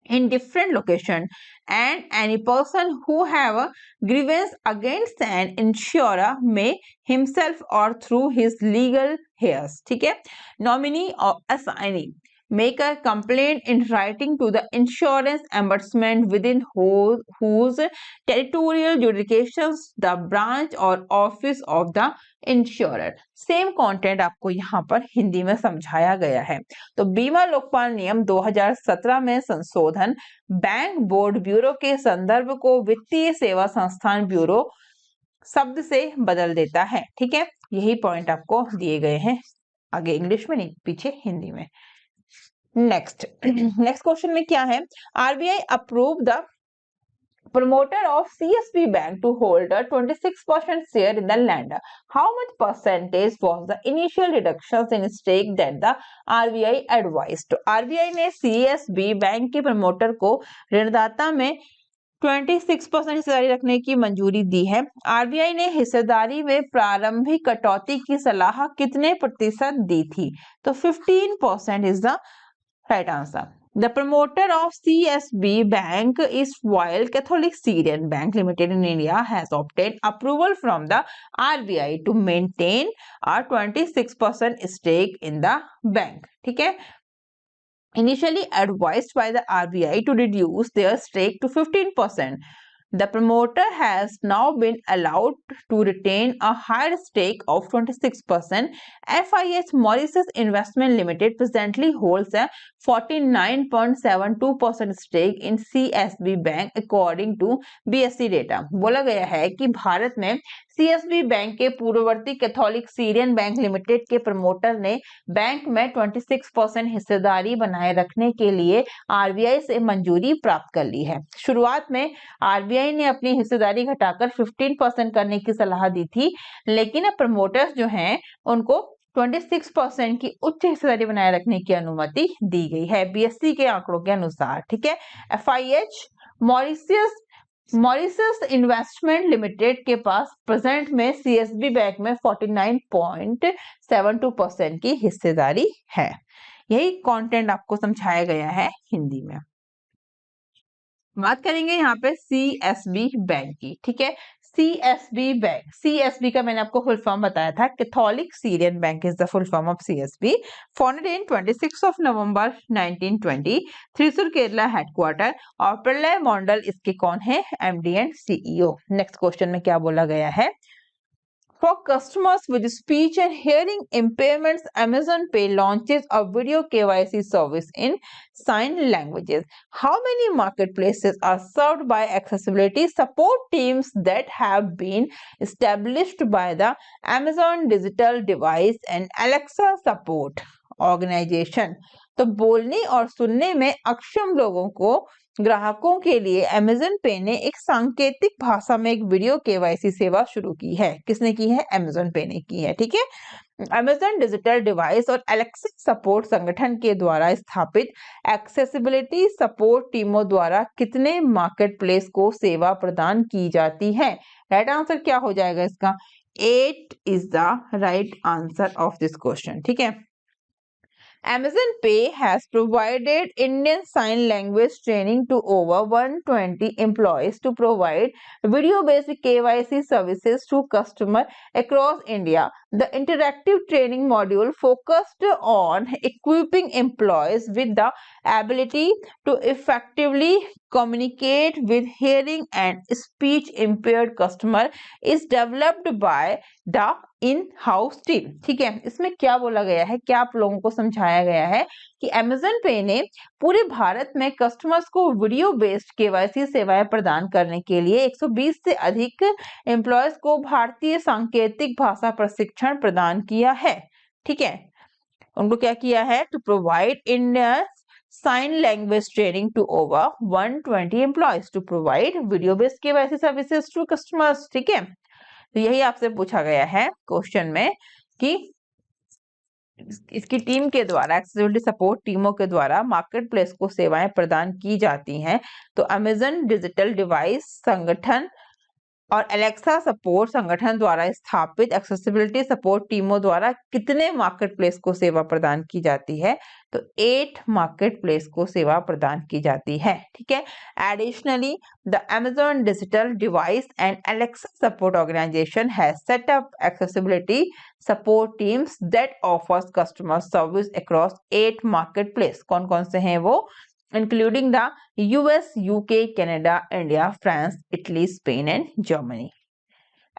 in different locations, and any person who have a grievance against an insurer may himself or through his legal heirs, ठीक है, nominee or assignee make a complaint in writing to the insurance ombudsman within whose territorial jurisdictions the branch or office of the insurer. Same content आपको यहाँ पर हिंदी में समझाया गया है। तो बीमा लोकपाल नियम 2017 में संशोधन बैंक बोर्ड ब्यूरो के संदर्भ को वित्तीय सेवा संस्थान ब्यूरो शब्द से बदल देता है। ठीक है, यही पॉइंट आपको दिए गए हैं, आगे इंग्लिश में नहीं, पीछे हिंदी में। नेक्स्ट क्वेश्चन में क्या है? RBI approve the promoter of CSB Bank to hold a 26% share in the lender. How much percentage was the initial reductions in stake that the RBI advised? तो RBI ने CSB bank के promoter को ऋणदाता में 26% हिस्सेदारी रखने की मंजूरी दी है। आरबीआई ने हिस्सेदारी में प्रारंभिक कटौती की सलाह कितने प्रतिशत दी थी? तो 15% is the right answer. The promoter of CSB Bank is Royal Catholic Syrian Bank Limited in India has obtained approval from the RBI to maintain a 26% stake in the bank. ठीक है, initially advised by the RBI to reduce their stake to 15%. The promoter has now been allowed to retain a higher stake of 26%. FIH Mauritius Investment Limited presently holds a 49.72% stake in CSB Bank according to BSE data. बोला गया है कि भारत में CSB bank के पूर्ववर्ती Catholic Syrian bank limited के promoter ने bank में 26% हिस्सेदारी बनाए रखने के लिए RBI से मंजूरी प्राप्त कर ली है। शुरुआत में RBI ने अपनी हिस्सेदारी घटाकर 15% करने की सलाह दी थी, लेकिन अब प्रमोटर्स जो हैं उनको 26% की उच्च हिस्सेदारी बनाए रखने की अनुमति दी गई है BSE के आंकड़ों के अनुसार। ठीक है, FIH मॉरिशस इन्वेस्टमेंट लिमिटेड के पास प्रेजेंट में CSB बैंक में 49.72% की हिस्सेदारी है। यही कंटेंट आपको समझाया गया है हिंदी में। बात करेंगे यहाँ पे CSB बैंक की। ठीक है, CSB बैंक, CSB का मैंने आपको फुल फॉर्म बताया था, Catholic Syrian bank is the full form of CSB, founded in 26 of November 1920, Thrissur Kerala headquarter, और प्रलय मंडल इसके कौन है, MD and CEO। Next question में क्या बोला गया है, For customers with speech and hearing impairments, Amazon Pay launches a video KYC service in sign languages. How many marketplaces are served by accessibility support teams that have been established by the Amazon Digital Device and Alexa Support Organization? तो बोलने और सुनने में अक्षम लोगों को ग्राहकों के लिए Amazon Pay ने एक सांकेतिक भाषा में एक वीडियो KYC सेवा शुरू की है। किसने की है, Amazon Pay ने की है। ठीक है, Amazon डिजिटल डिवाइस और Alexa सपोर्ट संगठन के द्वारा स्थापित एक्सेसिबिलिटी सपोर्ट टीमों द्वारा कितने मार्केट प्लेस को सेवा प्रदान की जाती है। राइट आंसर क्या हो जाएगा इसका, 8 is the right answer of this question. ठीक है, Amazon Pay has provided Indian Sign Language training to over 120 employees to provide video-based KYC services to customers across India. The interactive training module focused on equipping employees with the ability to effectively communicate with hearing and speech impaired customer is developed by the in house team. ठीक है, इसमें क्या बोला गया है, क्या आप लोगों को समझाया गया है कि Amazon Pay ने पूरे भारत में कस्टमर्स को वीडियो बेस्ड KYC सेवाएं प्रदान करने के लिए 120 से अधिक एम्प्लॉयज को भारतीय सांकेतिक भाषा प्रशिक्षण प्रदान किया है। ठीक है, उनको क्या किया है, to provide Indian sign language training to over 120 employees to provide video based KYC services to customers. ठीक है, तो यही आपसे पूछा गया है क्वेश्चन में कि इसकी टीम के द्वारा, एक्सेसिबिलिटी सपोर्ट टीमों के द्वारा मार्केट प्लेस को सेवाएं प्रदान की जाती हैं। तो अमेजन डिजिटल डिवाइस संगठन और एलेक्सा सपोर्ट संगठन द्वारा स्थापित एक्सेसिबिलिटी सपोर्ट टीमों द्वारा कितने मार्केट प्लेस को सेवा प्रदान की जाती है, तो 8 मार्केट प्लेस को सेवा प्रदान की जाती है। ठीक है, additionally the Amazon digital device and Alexa support organisation has set up accessibility support teams that offers customer service across 8 market place. कौन कौन से हैं वो, including the US, UK, Canada, India, France, Italy, Spain and Germany.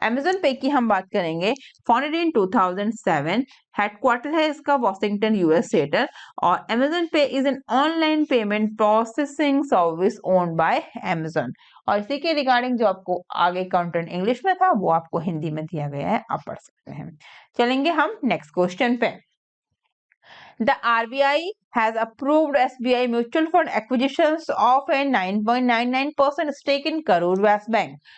Amazon Pay की हम बात करेंगे, founded in 2007, headquarter है इसका वॉशिंगटन US सेटर, और Amazon Pay is an online payment processing service owned by Amazon। और इसी के रिगार्डिंग जो आपको आगे कंटेंट इंग्लिश में था वो आपको हिंदी में दिया गया है, आप पढ़ सकते हैं। चलेंगे हम नेक्स्ट क्वेश्चन पे। The RBI has approved SBI mutual fund acquisitions of a 9.99% stake in Karur Vysya Bank.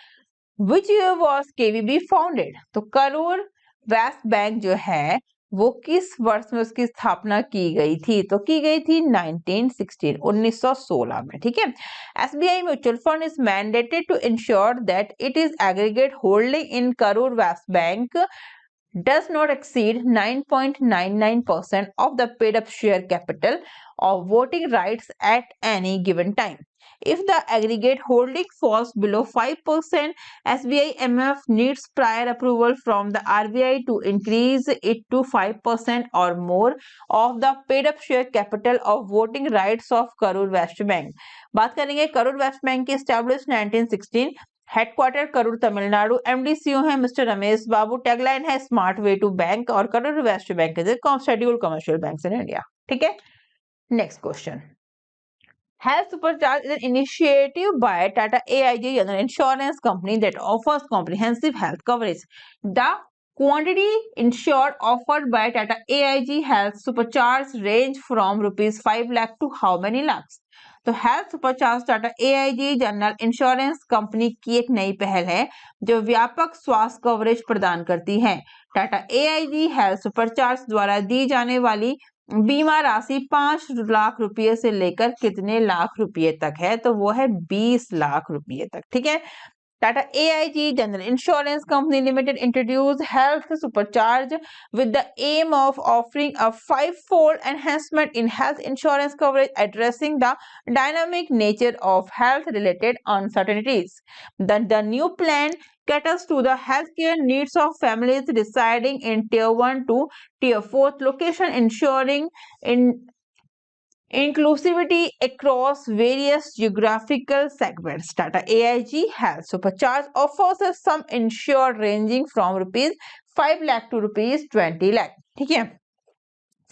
Which year was KVB founded? तो करूर वैस्ट बैंक जो है वो किस वर्ष में उसकी स्थापना की गई थी, तो की गई थी 1916 में। ठीक है, SBI mutual fund is mandated to ensure that it is aggregate holding in Karur Vysya Bank does not exceed 9.99% of the paid up share capital of voting rights at any given time. If the aggregate holding falls below 5%, SBI MF needs prior approval from the RBI to increase it to 5% or more of the paid up share capital of voting rights of Karur Vysya Bank. बात करेंगे Karur West Bank की establish 1916, headquarter Karur Tamil Nadu, MD CEO है mister Ramesh बाबू, tagline है smart way to bank और Karur West Bank is scheduled commercial banks in India. ठीक है, next question. Health Supercharge is an initiative by Tata AIG General Insurance Company that offers comprehensive health coverage. The quantity insured offered by Tata AIG Health Supercharge range from rupees 5 lakh to how many lakhs? तो health supercharge Tata AIG general insurance company की एक नई पहल है जो व्यापक स्वास्थ्य coverage प्रदान करती है। टाटा एआईजी हेल्थ सुपरचार्ज द्वारा दी जाने वाली बीमा राशि 5 लाख रुपए से लेकर कितने लाख रुपए तक है? तो वो है 20 लाख रुपए तक। ठीक है, Tata AIG General Insurance Company Limited introduced Health Supercharge with the aim of offering a five-fold enhancement in health insurance coverage, addressing the dynamic nature of health-related uncertainties. The new plan caters to the healthcare needs of families residing in Tier 1 to Tier 4 location, ensuring inclusivity across various geographical segments. Tata AIG Health Supercharge offers a sum insured ranging from rupees 5 lakh to rupees 20 lakh. ठीक है,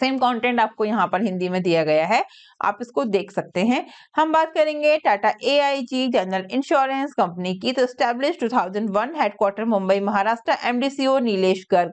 same content आपको यहाँ पर हिंदी में दिया गया है, आप इसको देख सकते हैं। हम बात करेंगे Tata AIG general insurance company की, तो establish 2001, headquarter Mumbai Maharashtra, MD CEO Nilesh Garg.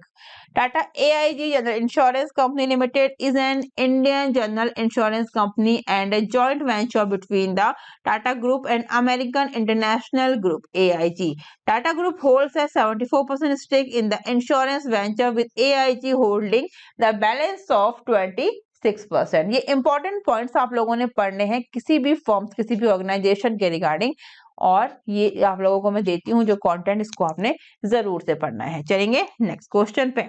Tata AIG General Insurance Company Limited is an Indian general insurance company and a joint venture between the Tata Group and American International Group (AIG). Tata Group holds a 74% stake in the insurance venture with AIG holding the balance of 26%। ये important points आप लोगों ने पढ़ने हैं किसी भी form, किसी भी ऑर्गेनाइजेशन के रिगार्डिंग, और ये आप लोगों को मैं देती हूँ जो कंटेंट, इसको आपने जरूर से पढ़ना है। चलेंगे नेक्स्ट क्वेश्चन पे।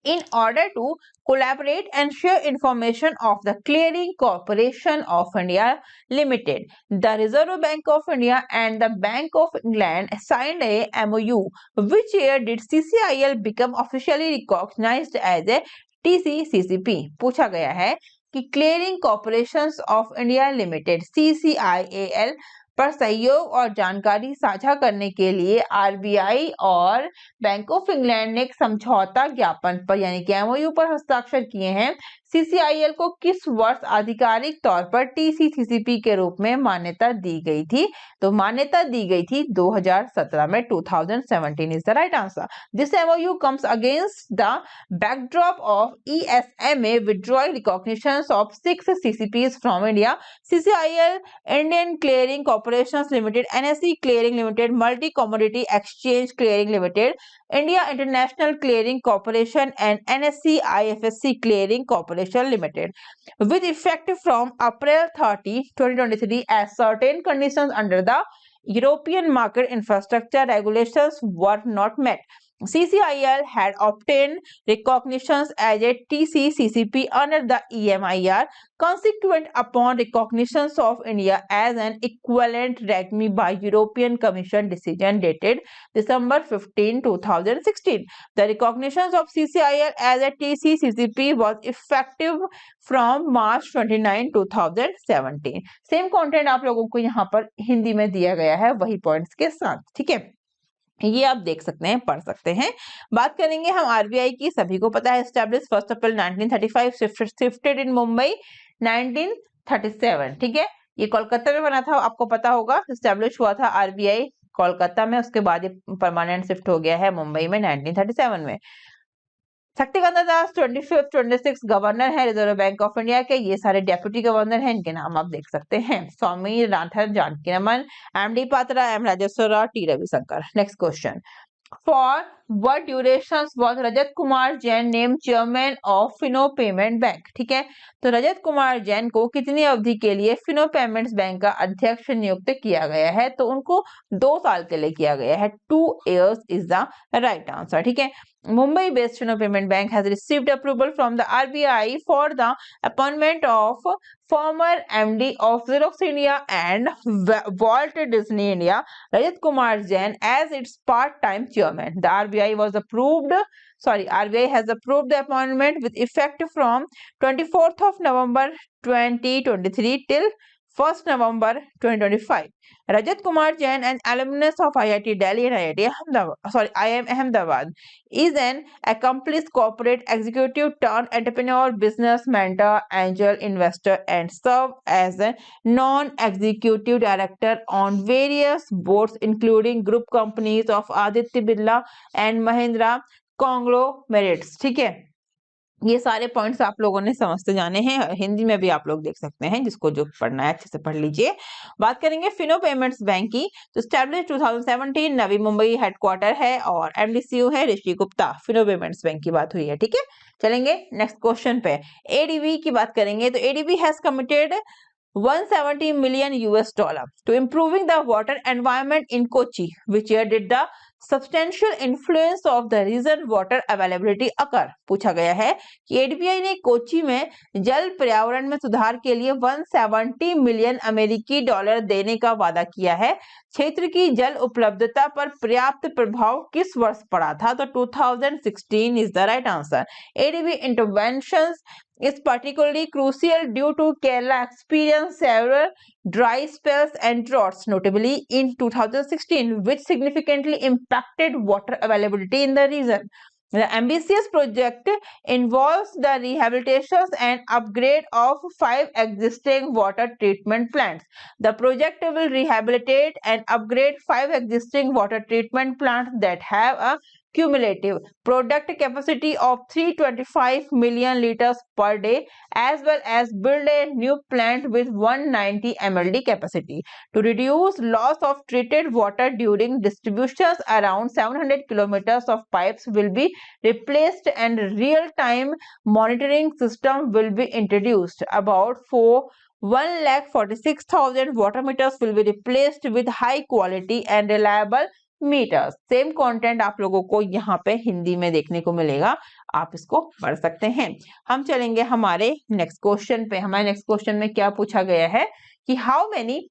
In order to collaborate and share information of the Clearing Corporation of India Limited, the Reserve Bank of India and the Bank of England signed a MOU. Which year did CCIL become officially recognized as a TCCCP? पूछा गया है कि clearing corporations of India limited CCIAL पर सहयोग और जानकारी साझा करने के लिए आरबीआई और बैंक ऑफ इंग्लैंड ने एक समझौता ज्ञापन पर यानी कि एमओयू पर हस्ताक्षर किए हैं। सीसीआईएल को किस वर्ष आधिकारिक तौर पर टीसीसीसीपी के रूप में मान्यता दी गई थी? तो मान्यता दी गई थी 2017 में। 2017 is the right answer. This MOU comes against the backdrop of ESMA withdrawing recognitions of 6 CCPs from India, CCIL, Indian Clearing Corporations Limited, NSE Clearing Limited, Multi Commodity Exchange Clearing Limited, India International Clearing Corporation and NSE IFSC Clearing Corporation Limited, with effect from April 30, 2023, as certain conditions under the European Market Infrastructure Regulations were not met. CCIL had obtained recognitions as a TCCCP under the EMIR, consequent upon recognitions of India as an equivalent REGMI by European Commission decision dated December 15, 2016. The recognitions of CCIL as a TCCCP was effective from March 29, 2017. Same content आप लोगों को यहाँ पर हिंदी में दिया गया है वही पॉइंट्स के साथ। ठीक है, ये आप देख सकते हैं, पढ़ सकते हैं। बात करेंगे हम आरबीआई की, सभी को पता है establish 1 April 1935, shifted in Mumbai 1937। ठीक है, ये कोलकाता में बना था, आपको पता होगा। एस्टैब्लिश हुआ था आरबीआई कोलकाता में, उसके बाद ये परमानेंट शिफ्ट हो गया है मुंबई में 1937 में। शक्तिकांत दास 25th 26 गवर्नर है रिजर्व बैंक ऑफ इंडिया के। ये सारे डेप्यूटी गवर्नर हैं, इनके नाम आप देख सकते हैं। Swami Rathore, Janaki Raman, MD Patra, M Rajeshwar Rao, T Ravishankar. Next question. For what durations was Rajat Kumar Jain name chairman of Fino payment bank? ठीक है, तो रजत कुमार जैन को कितनी अवधि के लिए फिनो पेमेंट्स बैंक का अध्यक्ष नियुक्त किया गया है? तो उनको 2 साल के लिए किया गया है। 2 years is the right answer. ठीक है, Mumbai-based Fino Payment Bank has received approval from the RBI for the appointment of former MD of Xerox India and Walt Disney India, Rajat Kumar Jain, as its part-time chairman. The RBI has approved the appointment with effect from 24th of November 2023 till 1st November 2025. Rajat Kumar Jain, an alumnus of IIT Delhi and IIM Ahmedabad, is an accomplished corporate executive turned entrepreneur, business mentor, angel investor, and served as a non-executive director on various boards, including group companies of Aditya Birla and Mahindra conglomerates. ठीक है, ये सारे points आप लोगों ने समझते जाने हैं, हिंदी में भी आप लोग देख सकते हैं, जिसको जो पढ़ना है अच्छे से पढ़ लीजिए। बात करेंगे फिनो पेमेंट्स बैंक की, तो स्टैब्लिश 2017, नवी मुंबई हेडक्वार्टर है और एमडीसीयू है ऋषि गुप्ता। फिनो पेमेंट्स बैंक की बात हुई है, ठीक है। चलेंगे नेक्स्ट क्वेश्चन पे, एडीबी की बात करेंगे, तो ADB has committed $170 million to improving the water environment in Kochi, which year did the substantial influence of the region water availability occur? पूछा गया है कि एडीबीआई ने कोची में जल पर्यावरण में सुधार के लिए 170 मिलियन अमेरिकी डॉलर देने का वादा किया है। क्षेत्र की जल उपलब्धता पर पर्याप्त प्रभाव किस वर्ष पड़ा था? तो 2016 is the right answer. ADB interventions is particularly crucial due to Kerala experienced several dry spells and droughts, notably in 2016, which significantly impacted water availability in the region. The ambitious project involves the rehabilitation and upgrade of 5 existing water treatment plants. The project will rehabilitate and upgrade 5 existing water treatment plants that have a cumulative product capacity of 325 million liters per day, as well as build a new plant with 190 MLD capacity. To reduce loss of treated water during distributions, around 700 kilometers of pipes will be replaced and real-time monitoring system will be introduced. About 1,46,000 water meters will be replaced with high quality and reliable meters. Same content आप लोगों को यहाँ पे हिंदी में देखने को मिलेगा, आप इसको पढ़ सकते हैं। हम चलेंगे हमारे नेक्स्ट क्वेश्चन पे। हमारे नेक्स्ट क्वेश्चन में क्या पूछा गया है कि how many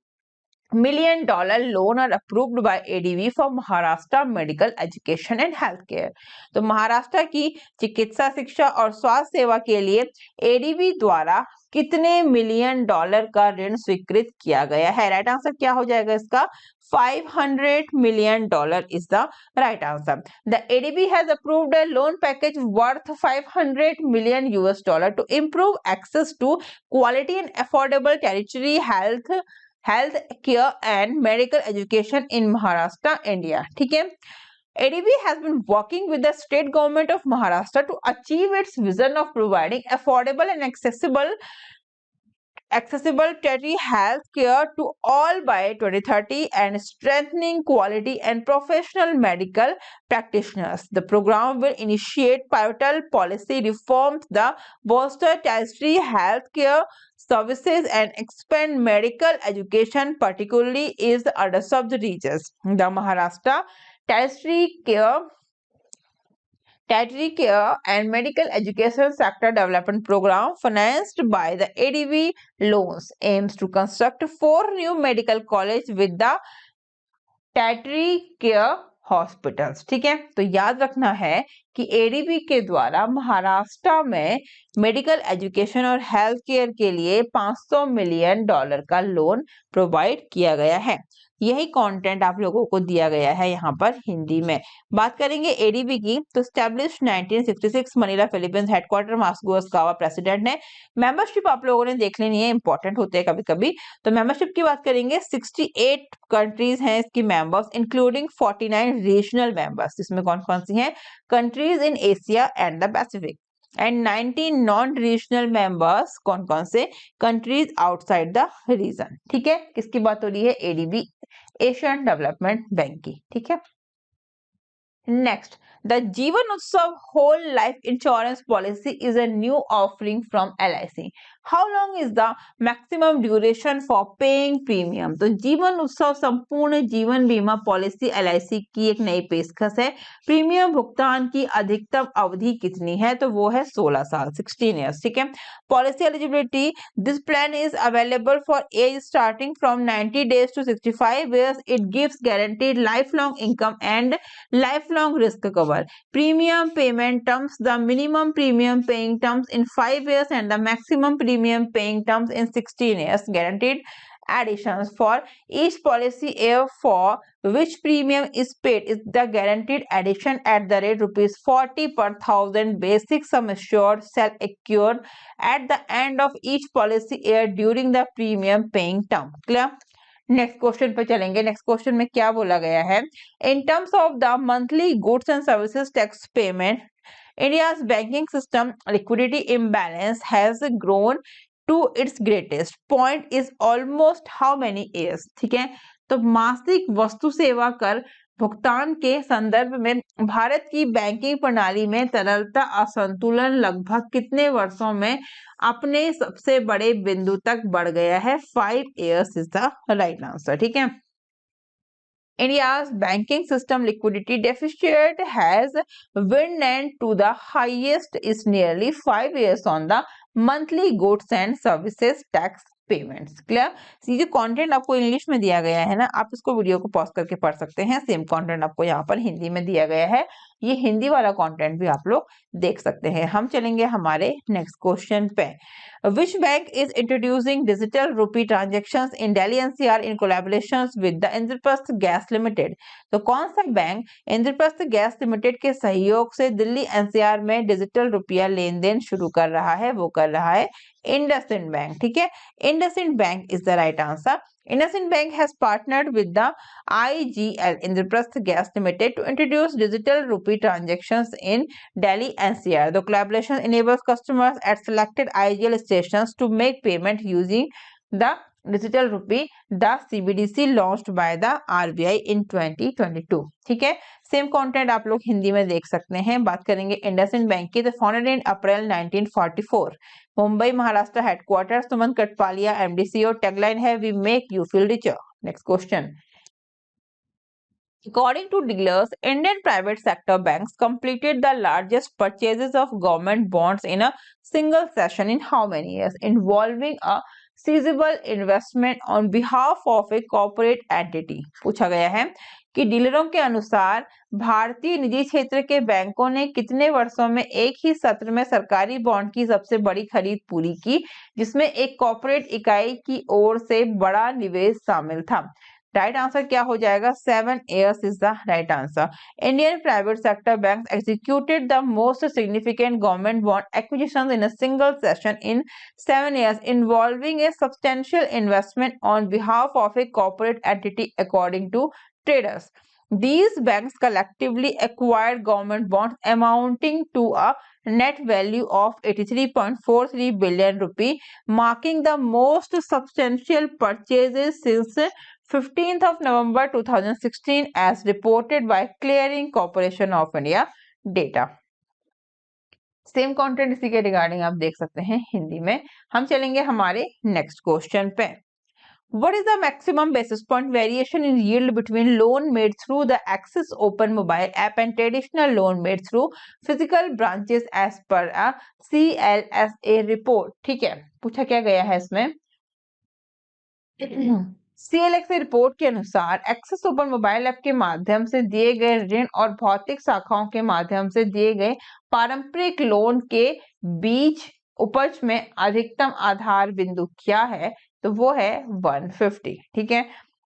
$1 million loan are approved by ADB for Maharashtra medical education and health care. तो महाराष्ट्र की चिकित्सा शिक्षा और स्वास्थ्य सेवा के लिए एडीबी द्वारा कितने $1 million का ऋण स्वीकृत किया गया है? राइट आंसर क्या हो जाएगा इसका? $500 million is the right answer. The ADB has approved a loan package worth $500 million to improve access to quality and affordable tertiary health care and medical education in Maharashtra, India. ठीक है, ADB has been working with the state government of Maharashtra to achieve its vision of providing affordable and accessible tertiary health care to all by 2030 and strengthening quality and professional medical practitioners. The program will initiate pivotal policy reforms, the bolster tertiary health care services and expand medical education, particularly in the underserved regions. The Maharashtra Tertiary care and medical education sector development program financed by the ADB loans aims to construct 4 new medical colleges with the tertiary care hospitals. ठीक है, तो याद रखना है कि ADB के द्वारा महाराष्ट्र में मेडिकल एजुकेशन और हेल्थ केयर के लिए $500 मिलियन का लोन प्रोवाइड किया गया है। यही कंटेंट आप लोगों को दिया गया है यहाँ पर हिंदी में। बात करेंगे एडीबी की, तो establish 1966, Manila Philippines, headquarter Moscow गावा, प्रेसिडेंट है। मेंबरशिप आप लोगों ने देख लेनी है, इंपॉर्टेंट होते हैं कभी कभी। तो मेंबरशिप की बात करेंगे, 68 कंट्रीज हैं इसकी मेंबर्स, इंक्लूडिंग 49 रीजनल मेंबर्स। इसमें कौन कौन सी हैं? Countries in Asia and the Pacific, and 19 non regional members. कौन कौन से? Countries outside the region. ठीक है, किसकी बात हो रही है? एडीबी, एशियन डेवलपमेंट बैंक की। ठीक है, next, the Jeevan Utsav whole life insurance policy is a new offering from LIC। How long is the maximum duration for paying premium. तो जीवन उत्सव संपूर्ण जीवन बीमा पॉलिसी LIC की एक नई पेशकश है। प्रीमियम भुगतान की अधिकतम अवधि कितनी है? तो वो है 16 साल, 16 ईयर्स। ठीक है। Policy eligibility, this plan is available for age starting from 90 days to 65 years. It gives guaranteed lifelong income and lifelong risk cover. Premium payment terms, the minimum premium paying terms in 5 years and the maximum premium paying terms in 16 years. Guaranteed additions for each policy year for which premium is paid is the guaranteed addition at the rate rupees 40 per thousand basic sum assured shall accrue at the end of each policy year during the premium paying term. Clear? Next question पे चलेंगे। Next question में क्या बोला गया है? In terms of the monthly goods and services tax payment, India's banking system liquidity imbalance has grown to its greatest point is almost how many years? ठीक है। तो मासिक वस्तु सेवा कर भुगतान के संदर्भ में भारत की बैंकिंग प्रणाली में तरलता असंतुलन लगभग कितने वर्षों में अपने सबसे बड़े बिंदु तक बढ़ गया है? 5 years is the right answer. ठीक है। India's banking system liquidity deficit has widened to the highest is nearly 5 years on the monthly goods and services tax payments. Clear? ये जो कंटेंट आपको इंग्लिश में दिया गया है ना, आप इसको वीडियो को पॉज करके पढ़ सकते हैं। सेम कंटेंट आपको यहाँ पर हिंदी में दिया गया है, ये हिंदी वाला कंटेंट भी आप लोग देख सकते हैं। हम चलेंगे हमारे नेक्स्ट क्वेश्चन पे। Which bank is introducing digital रूपी transactions in Delhi NCR in collaboration with the Indraprastha gas limited? तो कौन सा बैंक इंद्रप्रस्थ गैस लिमिटेड के सहयोग से दिल्ली NCR में डिजिटल रुपया लेन देन शुरू कर रहा है? वो कर रहा है IndusInd बैंक। ठीक है। IndusInd bank is the right answer. IndusInd Bank has partnered with the IGL Indraprasth Gas Limited to introduce digital rupee transactions in Delhi NCR. The collaboration enables customers at selected IGL stations to make payment using the digital rupee. The CBDC launched by the RBI in 2022. ठीक है। Same content आप लोग हिंदी में देख सकते हैं। बात करेंगे IndusInd बैंक की। तो founded in April 1944, Mumbai Maharashtra headquarter, Suman Katpalia MD CEO। Tagline है we make you feel richer. Next question. According to dealers, Indian private sector banks completed the largest purchases of government bonds in a single session in how many years, involving a sizable investment on behalf of a corporate entity? पूछा गया है कि डीलरों के अनुसार भारतीय निजी क्षेत्र के बैंकों ने कितने वर्षों में एक ही सत्र में सरकारी बॉन्ड की सबसे बड़ी खरीद पूरी की, जिसमें एक कॉर्पोरेट इकाई की ओर से बड़ा निवेश शामिल था? राइट आंसर क्या हो जाएगा? 7 years is the right answer. Indian private sector bank executed the most significant government bond acquisitions in a single session in 7 years, involving a substantial investment on behalf of a corporate entity, according to traders. These banks collectively acquired government bonds amounting to a net value of 83.43 billion rupee, marking the most substantial purchases since 15th of November 2016 as reported by Clearing Corporation of India data. Same content इसी के regarding आप देख सकते हैं हिंदी में। हम चलेंगे हमारे नेक्स्ट क्वेश्चन पे। What is the maximum basis point variation in yield between loan made through the Axis Open mobile app and traditional loan made through physical branches as per a CLSA report? ठीक है। पूछा क्या गया है इसमें? CLSA report के अनुसार axis open mobile app के माध्यम से दिए गए ऋण और भौतिक शाखाओं के माध्यम से दिए गए पारंपरिक लोन के बीच उपज में अधिकतम आधार बिंदु क्या है? तो वो है 150। ठीक है।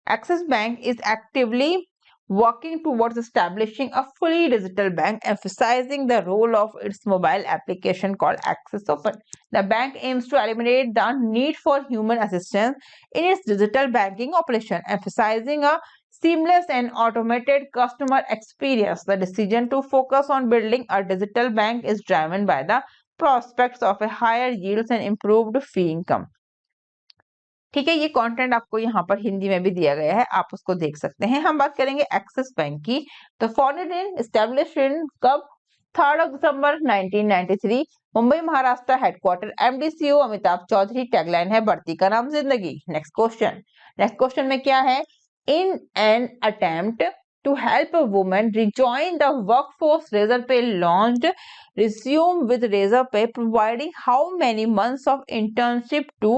Axis bank is actively working towards establishing a fully digital bank, emphasizing the role of its mobile application called Axis Open. The bank aims to eliminate the need for human assistance in its digital banking operation, emphasizing a seamless and automated customer experience. The decision to focus on building a digital bank is driven by the prospects of a higher yields and improved fee income. ठीक है। ये content आपको यहाँ पर हिंदी में भी दिया गया है, आप उसको देख सकते हैं। हम बात करेंगे एक्सिस बैंक की। तो फाउंडेड इन, एस्टैब्लिश्ड इन कब? 3 दिसंबर 1993, Mumbai Maharashtra headquarter, MD CEO Amitabh Chaudhary, tagline है बढ़ती का नाम जिंदगी। नेक्स्ट क्वेश्चन में क्या है, in an attempt to help a woman rejoin the workforce, Razorpay launched Resume with Razorpay, providing how many months of internship to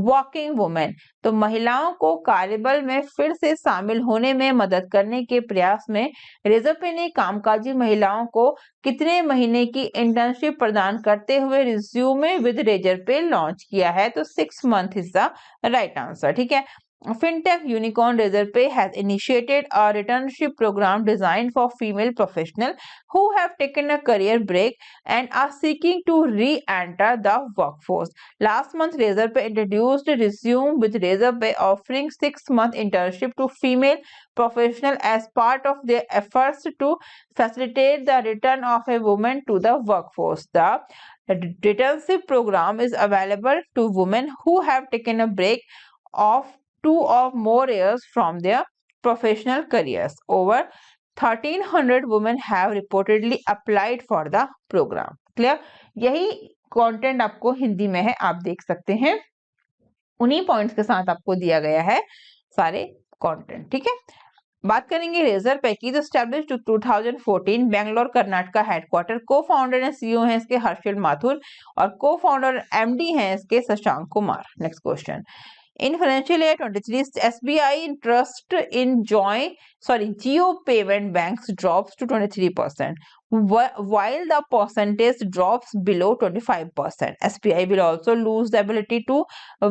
working women। तो महिलाओं को कार्यबल में फिर से शामिल होने में मदद करने के प्रयास में Razorpay ने कामकाजी महिलाओं को कितने महीने की इंटर्नशिप प्रदान करते हुए Resume with Razorpay लॉन्च किया है? तो 6 month is the right answer. ठीक है, FinTech unicorn Razorpay has initiated a returnship program designed for female professionals who have taken a career break and are seeking to re-enter the workforce. Last month, Razorpay introduced Resume with Razorpay, offering 6-month internship to female professionals as part of their efforts to facilitate the return of a woman to the workforce. The returnship program is available to women who have taken a break of 2 or more years from their professional careers. Over 1300 women have reportedly applied for the program. Clear? यही content आपको हिंदी में है, आप देख सकते हैं। उन्हीं points के साथ आपको दिया गया है सारे कंटेंट। ठीक है, बात करेंगे Razorpay की। तो स्टैब्लिश 2014, बेंगलोर कर्नाटका हेडक्वार्टर, को फाउंडर एंड सीईओ हैं इसके हर्षल माथुर और को फाउंडर एमडी हैं इसके Shashank Kumar. Next question, in financial year 23, SBI interest in Jio payment banks drops to 23%, while the percentage drops below 25%. SBI will also lose the ability to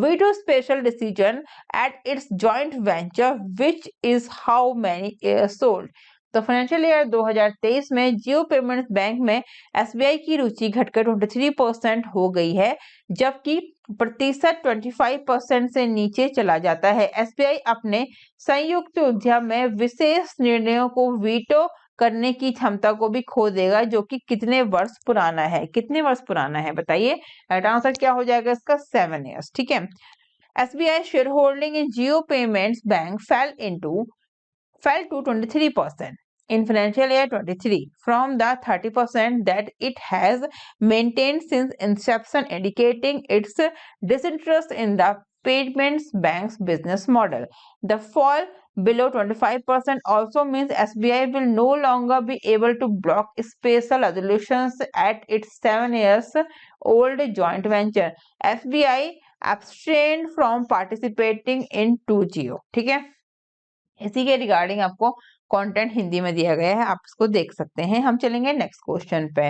veto special decision at its joint venture, which is how many shares sold. तो financial year 2023 में जियो payments bank में SBI की रुचि घटकर 23% हो गई है, जबकि प्रतिशत 25% से नीचे चला जाता है। एसबीआई अपने संयुक्त उद्यम में विशेष निर्णयों को वीटो करने की क्षमता को भी खो देगा, जो कि कितने वर्ष पुराना है? कितने वर्ष पुराना है बताइए? राइट आंसर क्या हो जाएगा इसका? 7 years। ठीक है, SBI share holding in Jio payments bank fell to 23% in financial year 23 from the 30% that it has maintained since inception, indicating its disinterest in the payments bank's business model. The fall below 25% also means SBI will no longer be able to block special resolutions at its 7 years old joint venture. SBI abstained from participating in 2Geo। ठीक है, इसी के regarding आपको content Hindi में दिया गया है, आप इसको देख सकते हैं। हम चलेंगे नेक्स्ट क्वेश्चन पे।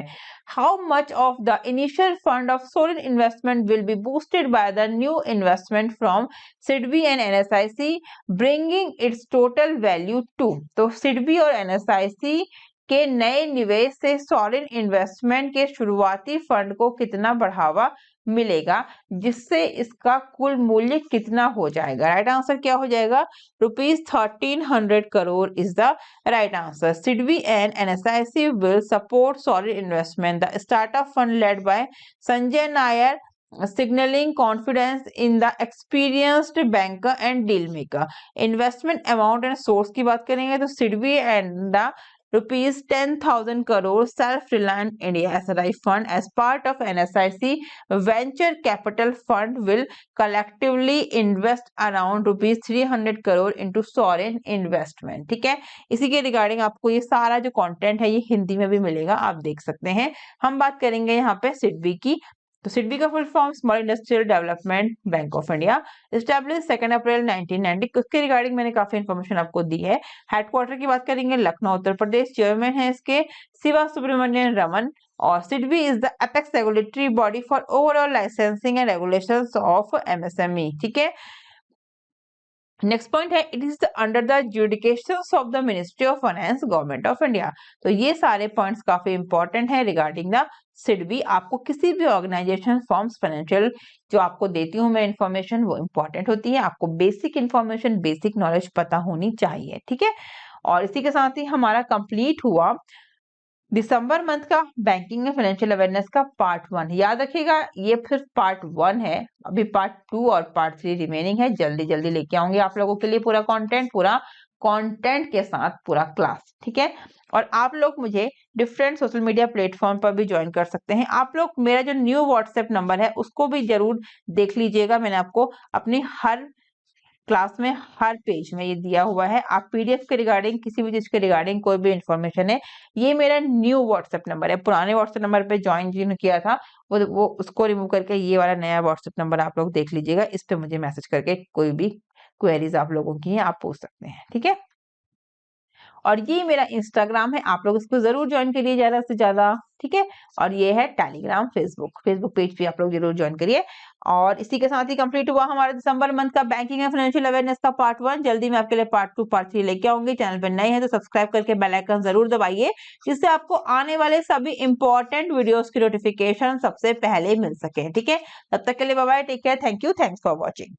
How much of the initial fund of solid investment will be boosted by the new investment from SIDBI and NSIC, bringing its total value to. तो सिडबी और एनएसआईसी के नए निवेश से सॉलिड इन्वेस्टमेंट के शुरुआती फंड को कितना बढ़ावा मिलेगा, जिससे इसका कुल मूल्य कितना हो जाएगा? राइट आंसर क्या हो जाएगा? ₹1300 crore is the right answer. SIDBI and NSIC will support solid investment. The startup fund led by Sanjay Nair signaling confidence in the experienced banker and deal maker। investment amount and source की बात करेंगे तो SIDBI and the ₹10,000 crore self-reliant India SRI fund as part of NSIC venture capital fund will collectively invest around ₹300 crore into sovereign investment। ठीक है, इसी के regarding आपको ये सारा जो कंटेंट है ये हिंदी में भी मिलेगा, आप देख सकते हैं। हम बात करेंगे यहाँ पे सिडबी की। तो सिडबी का full form small industrial development bank of India, establish 2 अप्रैल 1990। उसके रिगार्डिंग मैंने काफी इन्फॉर्मेशन आपको दी है। हेडक्वार्टर की बात करेंगे लखनऊ उत्तर प्रदेश, चेयरमैन है इसके शिवा सुब्रमण्यन रमन, और SIDBI is the apex regulatory body for overall licensing and regulations of MSME. ठीक है, नेक्स्ट पॉइंट है it is under the jurisdictions of the ministry of finance government of India. तो ये सारे पॉइंट्स काफी इंपॉर्टेंट है रिगार्डिंग द सिडबी। आपको किसी भी ऑर्गेनाइजेशन फॉर्म्स फाइनेंशियल जो आपको देती हूँ मैं इन्फॉर्मेशन, वो इंपॉर्टेंट होती है। आपको बेसिक इन्फॉर्मेशन, बेसिक नॉलेज पता होनी चाहिए। ठीक है, और इसी के साथ ही हमारा कंप्लीट हुआ दिसंबर मंथ का बैंकिंग में फाइनेंशियल अवेयरनेस का पार्ट 1। याद रखिएगा ये सिर्फ पार्ट 1 है, अभी पार्ट 2 और पार्ट 3 रिमेनिंग है। जल्दी जल्दी लेके आऊंगी आप लोगों के लिए पूरा कंटेंट के साथ पूरा क्लास। ठीक है, और आप लोग मुझे डिफरेंट सोशल मीडिया प्लेटफॉर्म पर भी ज्वाइन कर सकते हैं। आप लोग मेरा जो न्यू व्हाट्सएप नंबर है उसको भी जरूर देख लीजिएगा, मैंने आपको अपनी हर क्लास में हर पेज में ये दिया हुआ है। आप पीडीएफ के रिगार्डिंग, किसी भी चीज के रिगार्डिंग कोई भी इंफॉर्मेशन है, ये मेरा न्यू व्हाट्सएप नंबर है। पुराने व्हाट्सएप नंबर पे ज्वाइन जिन्होंने किया था वो उसको रिमूव करके ये वाला नया व्हाट्सएप नंबर आप लोग देख लीजिएगा। इस पे मुझे मैसेज करके कोई भी क्वेरीज आप लोगों की है आप पूछ सकते हैं, ठीक है। और ये मेरा इंस्टाग्राम है, आप लोग इसको जरूर ज्वाइन करिए ज्यादा से ज्यादा, ठीक है। और ये है टेलीग्राम, फेसबुक पेज भी आप लोग जरूर ज्वाइन करिए। और इसी के साथ ही कंप्लीट हुआ हमारा दिसंबर मंथ का बैंकिंग एंड फाइनेंशियल अवेयरनेस का पार्ट 1। जल्दी मैं आपके लिए पार्ट 2 पार्ट 3 लेके आऊंगी। चैनल पर नए हैं तो सब्सक्राइब करके बेल आइकन जरूर दबाइए, जिससे आपको आने वाले सभी इंपॉर्टेंट वीडियोस की नोटिफिकेशन सबसे पहले मिल सके, ठीक है। तब तक के लिए bye bye, take care, thank you, thanks for watching.